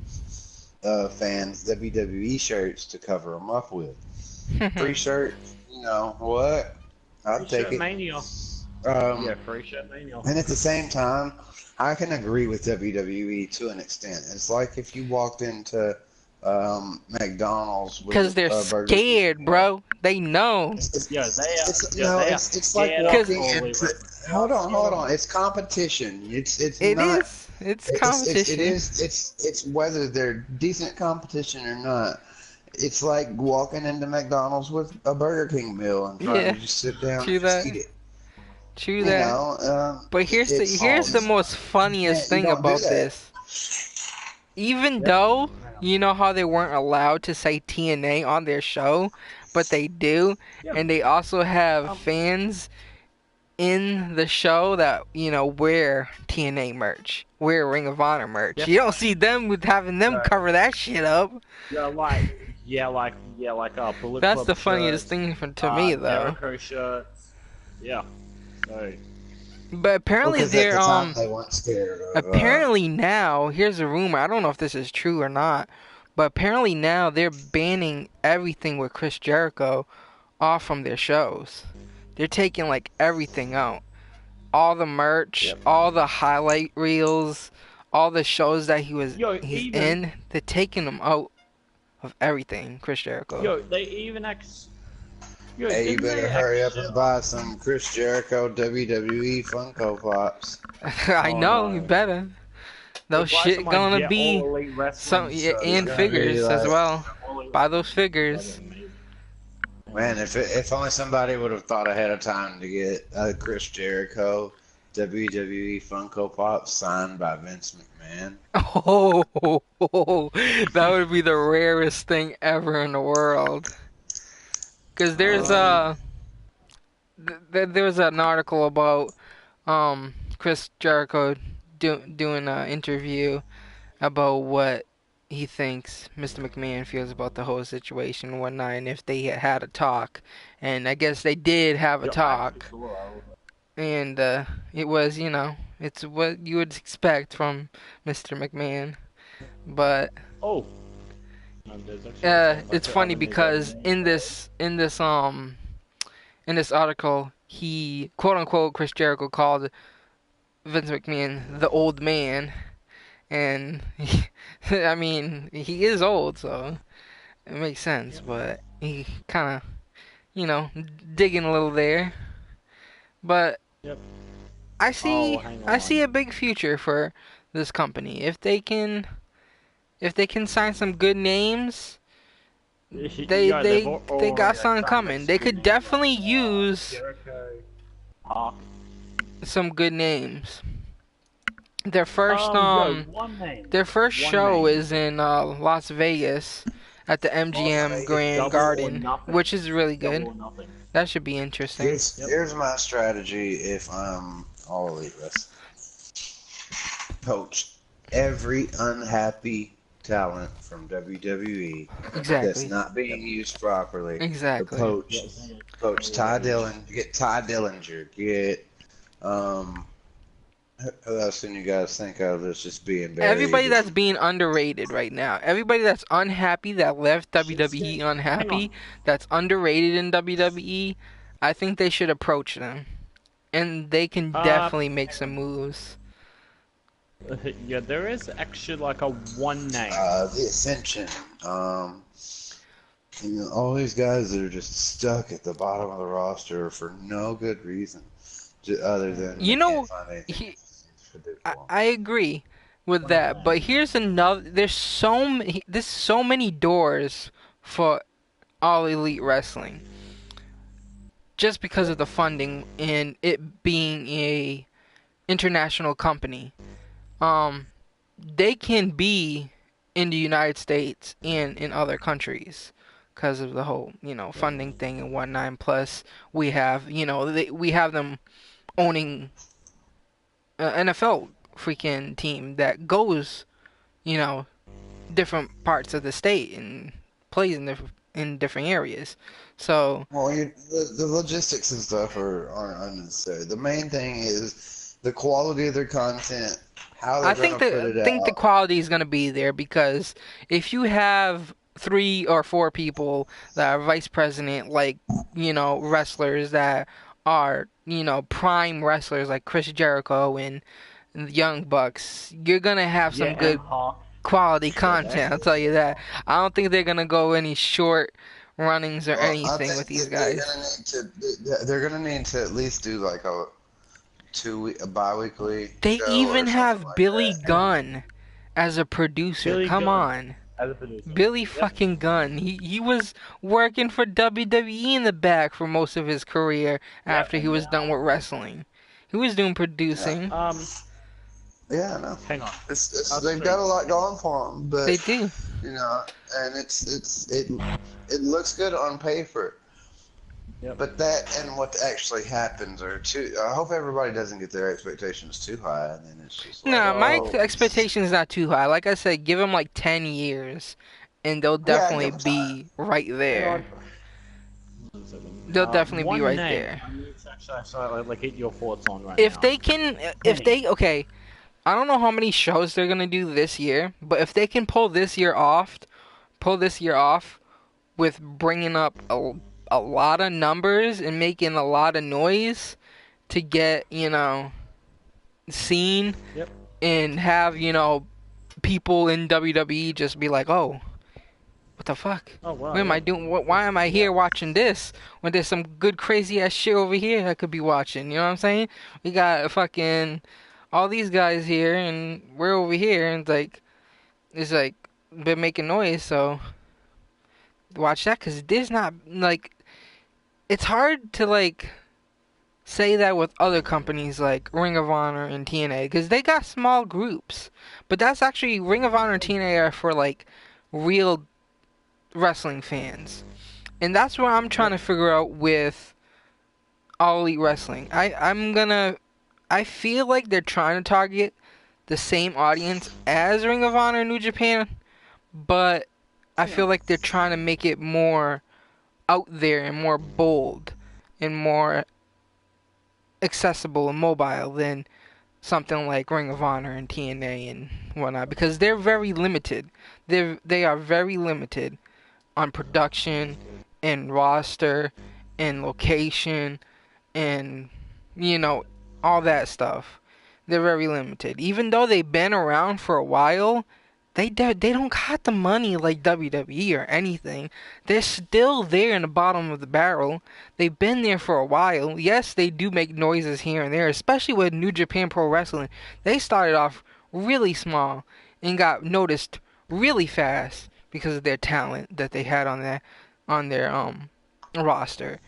fans WWE shirts to cover them up with. Free shirt, what? I'd take it. Mania. Free shirt mania. And at the same time, I can agree with WWE to an extent. It's like if you walked into McDonald's because they're scared, bro. They know. It's like walking into. Hold on. It's competition. It's competition. It's whether they're decent competition or not. It's like walking into McDonald's with a Burger King meal and trying to just sit down and eat it. True that. But here's the most funniest thing about this. Even though you know how they weren't allowed to say TNA on their show, but they do, and they also have fans in the show that wear TNA merch, wear Ring of Honor merch. You don't see them with having them cover that shit up. That's the funniest thing to me, though. Jericho shirts. Yeah. So. But apparently they weren't scared of, apparently now, here's a rumor. I don't know if this is true or not, but apparently now they're banning everything with Chris Jericho off from their shows. They're taking everything out. All the merch, all the highlight reels, all the shows that he's in, they're taking them out of everything, Chris Jericho. They even hey, you better hurry up and buy some Chris Jericho WWE Funko Pops. I know, you better. Those shit gonna be some and figures as well. Buy those figures. Man, if only somebody would have thought ahead of time to get Chris Jericho WWE Funko Pop signed by Vince McMahon. Oh, that would be the rarest thing ever in the world. Because there's there was an article about Chris Jericho doing an interview about what he thinks Mr. McMahon feels about the whole situation and whatnot, and if they had a talk. And I guess they did have a talk. And it was, it's what you would expect from Mr. McMahon. But it's funny because in this article, he, quote unquote, Chris Jericho called Vince McMahon the old man, and I mean, he is old, so it makes sense. But he kind of, digging a little there. But I see a big future for this company if they can sign some good names. They got something coming. They could definitely use some good names. Their first show is in Las Vegas at the MGM Grand Garden, which is really good. That should be interesting. Here's my strategy if I'm All Elite Wrestling. Poach every unhappy talent from WWE that's not being used properly. Exactly. Poach Ty Dillon. Get Ty Dillinger. Get who else can you guys think of that's just being buried? Everybody that's being underrated right now. Everybody that's unhappy, that left WWE unhappy, that's underrated in WWE, I think they should approach them. And they can definitely make some moves. Yeah, there is actually like a one name. The Ascension. All these guys that are just stuck at the bottom of the roster for no good reason, other than I agree with that, but here's another. There's so many doors for All Elite Wrestling, just because of the funding and it being a international company. They can be in the United States and in other countries because of the whole, funding thing and whatnot. And plus, we have, we have them owning an NFL freaking team that goes, different parts of the state and plays in different areas. So, the logistics and stuff aren't unnecessary. The main thing is the quality of their content. I think the quality is going to be there, because if you have 3 or 4 people that are vice president, like, wrestlers that are, prime wrestlers like Chris Jericho and the Young Bucks, you're going to have some good quality content, I'll tell you that. I don't think they're going to go any short runnings or anything with these guys. They're going to need to at least do like a bi-weekly. They even have Billy Gunn as a producer. Come on. Billy fucking Gunn. He was working for WWE in the back for most of his career after he was done with wrestling. He was doing producing. Yeah, I know. Hang on. They've got a lot going for them, but they do. And it looks good on paper. Yep. But that and what actually happens are too. I hope everybody doesn't get their expectations too high, and then it's just like, my expectations not too high. Like I said, give them like 10 years, and they'll definitely be right there. They'll definitely be right there. I need to actually get your thoughts on right if now. They can, okay, I don't know how many shows they're gonna do this year, but if they can pull this year off with bringing up a lot of numbers and making a lot of noise to get, seen, and have, people in WWE just be like, oh, what the fuck? Oh, wow, what am I doing? Why am I here watching this when there's some good crazy ass shit over here I could be watching? You know what I'm saying? We got fucking all these guys here and we're over here, and it's like been making noise, so watch that, because there's not, like, it's hard to, like, say that with other companies like Ring of Honor and TNA, because they got small groups. But that's actually, Ring of Honor and TNA are for like real wrestling fans. And that's what I'm trying to figure out with All Elite Wrestling. I feel like they're trying to target the same audience as Ring of Honor and New Japan, but I feel like they're trying to make it more out there and more bold and more accessible and mobile than something like Ring of Honor and TNA and whatnot, because they're very limited. They are very limited on production and roster and location and, you know, all that stuff. They're very limited. Even though they've been around for a while, they don't got the money like WWE or anything. They're still there in the bottom of the barrel. They've been there for a while. Yes, they do make noises here and there, especially with New Japan Pro Wrestling. They started off really small and got noticed really fast because of their talent that they had on their roster.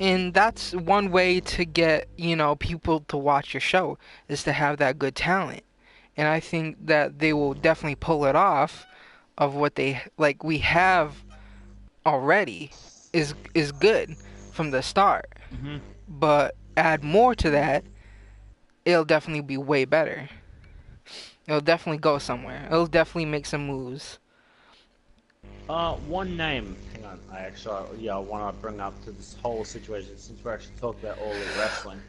And that's one way to get, you know, people to watch your show, is to have that good talent. And I think that they will definitely pull it off of what they, like, we have already is good from the start. Mm-hmm. But add more to that, it'll definitely be way better. It'll definitely go somewhere. It'll definitely make some moves. One name. Hang on. I want to bring up to this whole situation since we're actually talking about All Elite Wrestling.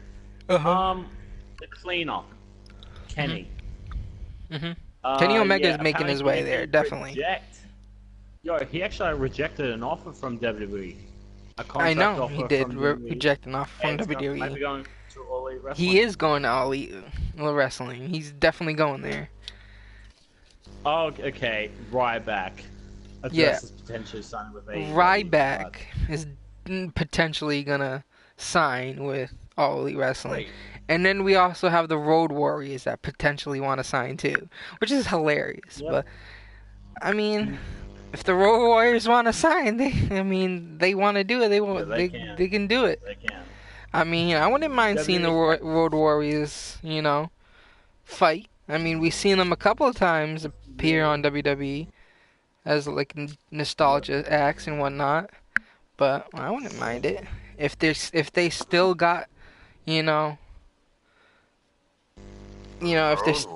The cleaner, Kenny. Kenny Omega's making his way there, definitely. He actually rejected an offer from WWE. I know, he did reject an offer from WWE. Might be going to All Elite Wrestling. He is going to All Elite Wrestling. He's definitely going there. Oh, okay. Ryback. Is potentially signing with AEW. Ryback is potentially gonna sign with All Elite Wrestling. Wait. And then we also have the Road Warriors that potentially want to sign too, which is hilarious. Yep. But I mean, if the Road Warriors want to sign, they want to do it. They can do it. They can. I mean, I wouldn't mind seeing the Road Warriors, you know, fight. I mean, we've seen them a couple of times appear on WWE as like nostalgia acts and whatnot, but I wouldn't mind it if they still got, you know, if there's,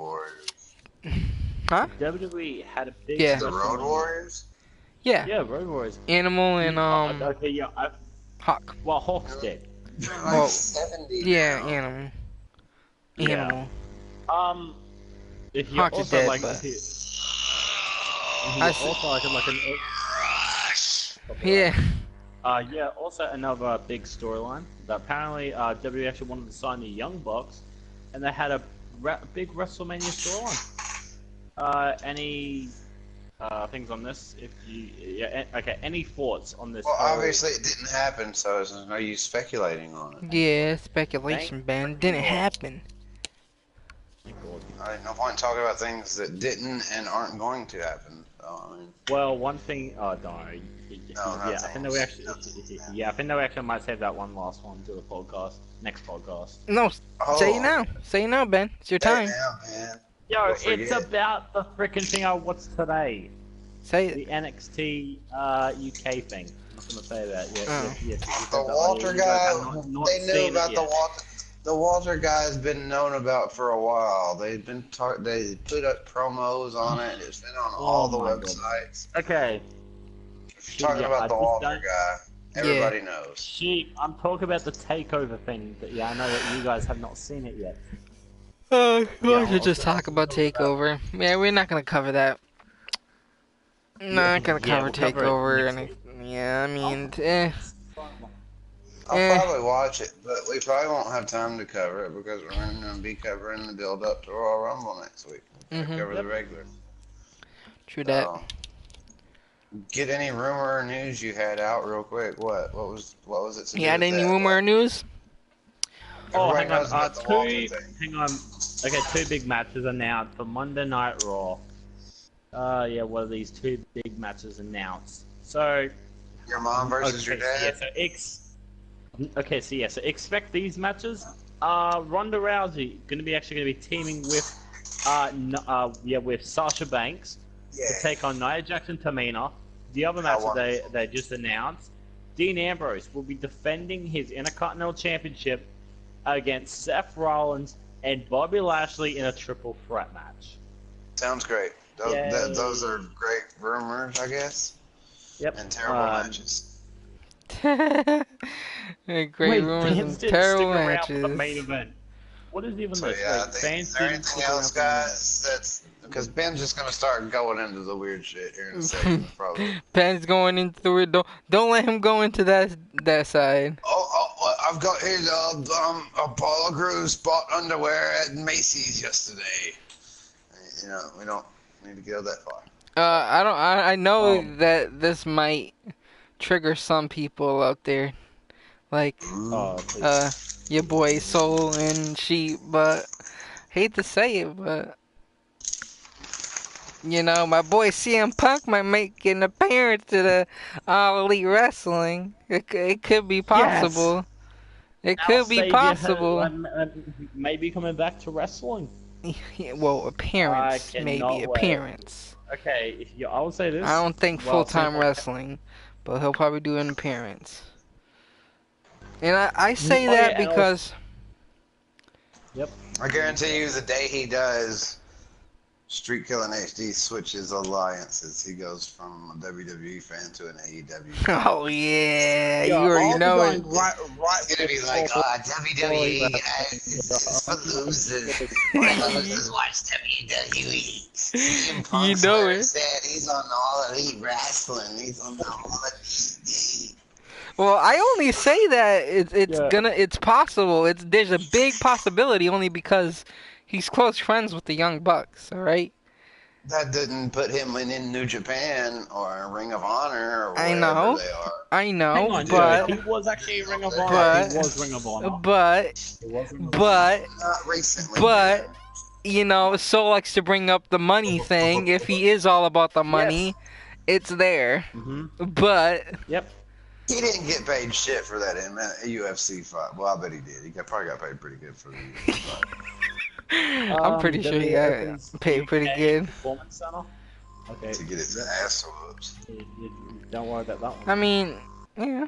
huh? WWE had a big The Road Warriors. Yeah, Road Warriors. Animal and Okay, yeah. Hawk. Well, Hawk's dead. Well, 70 yeah, now. Animal. Yeah. If you Hawk is also dead, like, but yeah. Also another big storyline that apparently WWE actually wanted to sign the Young Bucks, and they had a big WrestleMania storyline. Any things on this? Any thoughts on this? Well, obviously it didn't happen, so there's no use speculating on it. Yeah, speculation, Ben. Didn't happen. No point in talking about things that didn't and aren't going to happen. So, I mean, Well, one thing. Oh, don't worry. I think that we actually. I think that we actually might save that one last one to the podcast. Next podcast. No, say it now. Say it now, Ben. It's your time. now, man. Yo, it's about the freaking thing. What's today? Say it. The NXT UK thing. I'm not gonna say that. Yeah. The Walter guy. They knew about the the Walter. The Walter guy's been known about for a while. They put up promos on it. It's been on all the websites. Okay. If you're talking about the Walter guy, everybody knows. I'm talking about the takeover thing. I know that you guys have not seen it yet. We should just talk about TakeOver. Yeah, we're not gonna cover that. Not gonna cover TakeOver. I'll probably watch it, but we probably won't have time to cover it because we're going to be covering the build-up to Royal Rumble next week. Cover the regular. True that. Get any rumor or news you had out real quick. What was it? You had any rumor or news? Oh, hang on. Hang on. Okay, 2 big matches announced for Monday Night Raw. What are these 2 big matches announced? So, your mom versus your dad? Yeah, so Okay, so yeah, so expect these matches. Ronda Rousey gonna be teaming with with Sasha Banks to take on Nia Jackson Tamina. The other match that they just announced, Dean Ambrose will be defending his Intercontinental Championship against Seth Rollins and Bobby Lashley in a triple threat match. Sounds great. Those are great rumors, I guess. Yep. And terrible matches. Great rumors and terrible matches. The main event. What is even So this? yeah, Like, fans is there didn't anything stick around else, for the main event. guys? That's because Ben's just gonna start going into the weird shit here in a second, probably. Ben's going into it. Don't let him go into that side. I've got here. Apollo Crews bought underwear at Macy's yesterday. You know, we don't need to go that far. I know that this might trigger some people out there, like your boy Soul and Sheep, but hate to say it, but you know, my boy CM Punk might make an appearance to the All Elite Wrestling. It could be possible. Yes. It could be possible. Maybe coming back to wrestling. Well, appearance, maybe appearance. Okay, I would say this. I don't think full-time wrestling, but he'll probably do an appearance. And I say that because... Yep. I guarantee you the day he does, Streetkilln HD switches alliances. He goes from a WWE fan to an AEW fan. Oh, yeah. You already know it. Right, it's going to be like, WWE is for losers. Losers watch WWE. You know it. Said he's on All Elite Wrestling. He's on the All Elite. Well, I only say that it's possible. There's a big possibility only because he's close friends with the Young Bucks, all right? That didn't put him in New Japan or Ring of Honor or wherever they are. I know, hang on, but he was actually Ring of Honor. He was Ring of Honor. But not recently. But you know, Soul likes to bring up the money thing. If he is all about the money, it's there. Mm-hmm. But he didn't get paid shit for that UFC fight. Well, I bet he did. He probably got paid pretty good for the UFC fight. I'm pretty sure he got paid pretty good. Performance Center? Okay. To get his ass whooped. Don't worry about that one. I mean, yeah.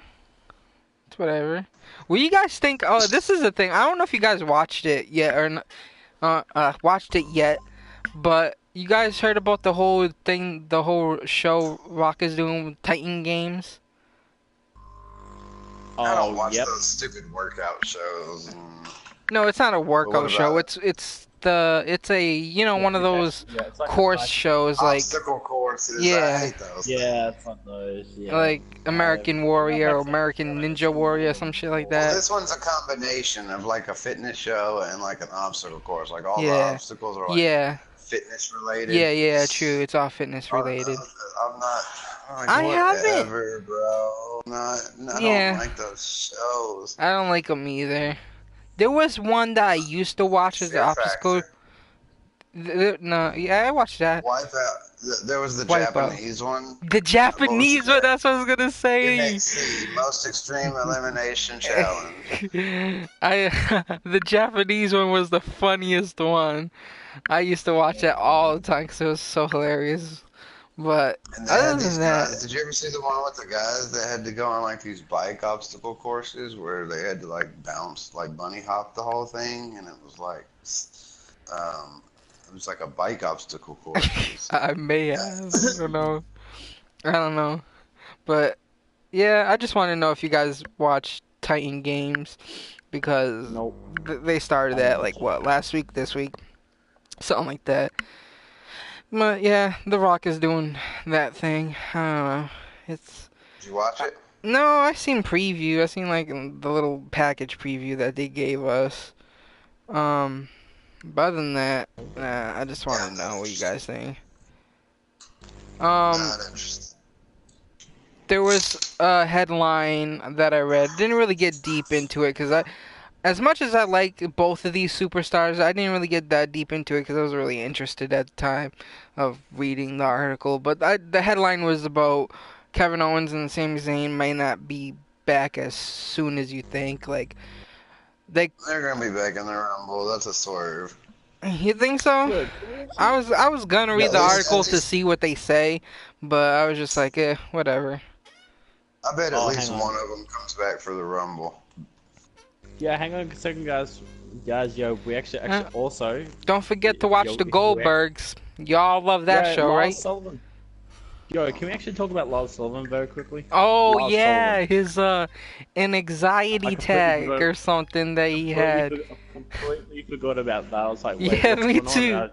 It's whatever. What do you guys think? Oh, this is the thing. I don't know if you guys watched it yet or but you guys heard about the whole thing, the whole show Rock is doing with Titan Games? I don't watch those stupid workout shows. No, it's not a workout show. It's a one of those course shows like obstacle courses. Yeah, I hate those. Yeah, it's like those. Yeah. Like American Warrior or American Ninja Warrior, some shit like that. Well, this one's a combination of like a fitness show and like an obstacle course. Like all the obstacles are like fitness related. Yeah, true. It's all fitness related. I'm not. I haven't, bro. I don't like those shows. I don't like them either. There was one that I used to watch as the obstacle. I watched that. Wipeout. There was the Japanese one. The Japanese one. That's what I was gonna say. NXT, Most Extreme Elimination Challenge. The Japanese one was the funniest one. I used to watch that all the time because it was so hilarious. But other than that, did you ever see the one with the guys that had to go on like these bike obstacle courses where they had to like bounce, like bunny hop the whole thing, and it was like, it was like a bike obstacle course. I may have. I don't know. But yeah, I just want to know if you guys watch Titan Games because they started that like last week, this week, something like that. But yeah, The Rock is doing that thing. I don't know. Did you watch it? No, I seen preview. I seen like the little package preview that they gave us. But other than that, I just want to know what you guys think. Not interested. There was a headline that I read. Didn't really get deep into it because as much as I like both of these superstars, I didn't really get that deep into it because I was really interested at the time of reading the article. But the headline was about Kevin Owens and Sami Zayn might not be back as soon as you think. Like, they're gonna be back in the Rumble. That's a swerve. You think so? I was gonna read the articles to see what they say, but I was just like, whatever. I bet at least one of them comes back for the Rumble. Yeah, hang on a second, guys. Yo, we actually also... Don't forget to watch the Goldbergs. Y'all love that show, right? Sullivan. Yo, can we actually talk about Lars Sullivan very quickly? Oh, Lars yeah, Sullivan. his, an anxiety tag or something that he had. I completely forgot about that. I was like, wait, yeah, me too.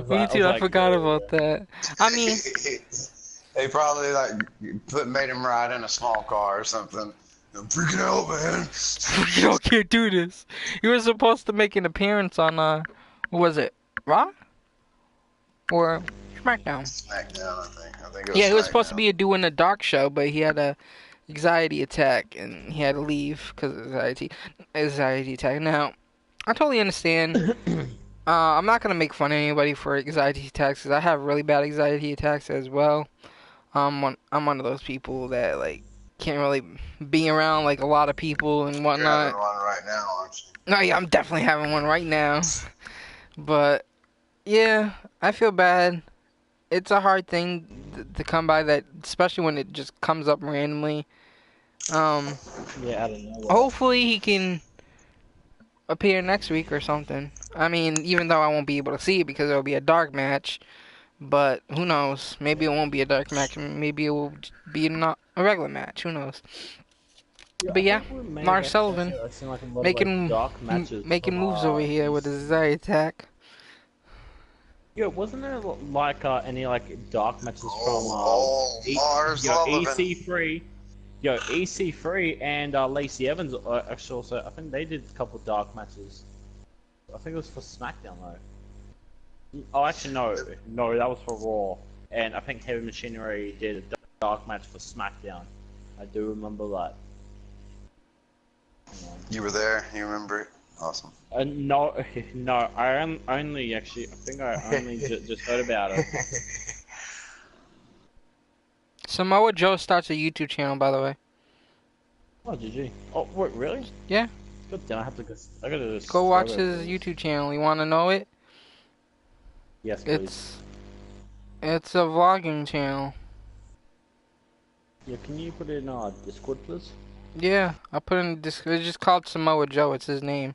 Me too, I forgot about that. I mean... They probably, made him ride in a small car or something. I'm freaking out, man. Y'all can't do this. He was supposed to make an appearance on, what was it, Raw? Or SmackDown? SmackDown, I think it was Yeah, he was supposed to be doing a dark show, but he had a anxiety attack, and he had to leave because of anxiety attack. Now, I totally understand. I'm not going to make fun of anybody for anxiety attacks, because I have really bad anxiety attacks as well. I'm one of those people that, like, can't really be around, like, a lot of people and whatnot. You're having one right now, aren't you? No, yeah, I'm definitely having one right now. But, yeah, I feel bad. It's a hard thing to come by, that, especially when it just comes up randomly. Yeah, I don't know. Hopefully he can appear next week or something. I mean, even though I won't be able to see it because it'll be a dark match. But who knows? Maybe it won't be a dark match. Maybe it will be not a regular match. Who knows? Yeah, but yeah, Lars Sullivan making moves over here with his anxiety attack. Yeah, wasn't there any dark matches from Lars Sullivan. EC3? Yo, EC3 and Lacey Evans actually also. I think they did a couple dark matches. I think it was for SmackDown though. Oh, actually no, that was for Raw, and I think Heavy Machinery did a dark match for SmackDown. I do remember that. You were there. You remember it? Awesome. No, I only actually. I think I only just heard about it. Samoa Joe starts a YouTube channel, by the way. Oh, GG. Oh, wait, really? Yeah. God damn, I gotta go watch his YouTube channel. You want to know it? Yes, please. It's a vlogging channel. Yeah, can you put it in Discord, please? Yeah, I'll put it in Discord. It's just called Samoa Joe. It's his name.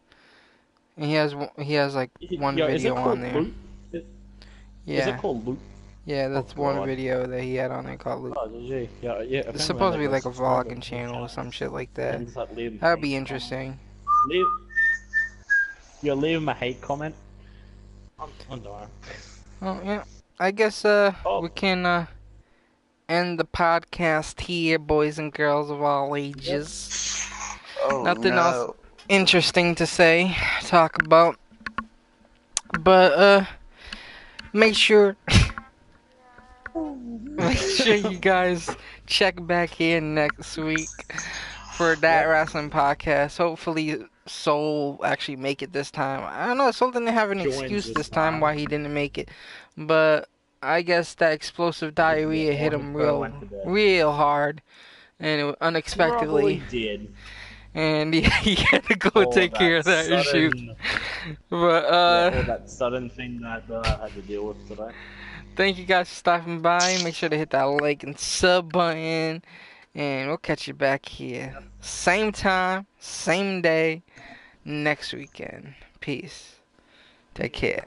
And he has like one video on there. Yeah. Is it called Loot? Yeah, that's one video that he had on there called Loot. Oh, GG. Yeah. It's supposed to be like a vlogging channel or some shit like that. That'd be interesting. Leave him a hate comment. I'm dying. Well, yeah. I guess we can end the podcast here, boys and girls of all ages. Oh, Nothing else interesting to talk about. But make sure you guys check back here next week for Dat Wrasslin Podcast. Hopefully Soul actually make it this time. I don't know, Soul didn't have an excuse this time why he didn't make it, but I guess that explosive diarrhea hit him real hard, and it unexpectedly did. And he had to go take care of that issue. But all that sudden thing that I had to deal with today. Thank you guys for stopping by. Make sure to hit that like and sub button, and we'll catch you back here same time, same day, next weekend. Peace. Take care.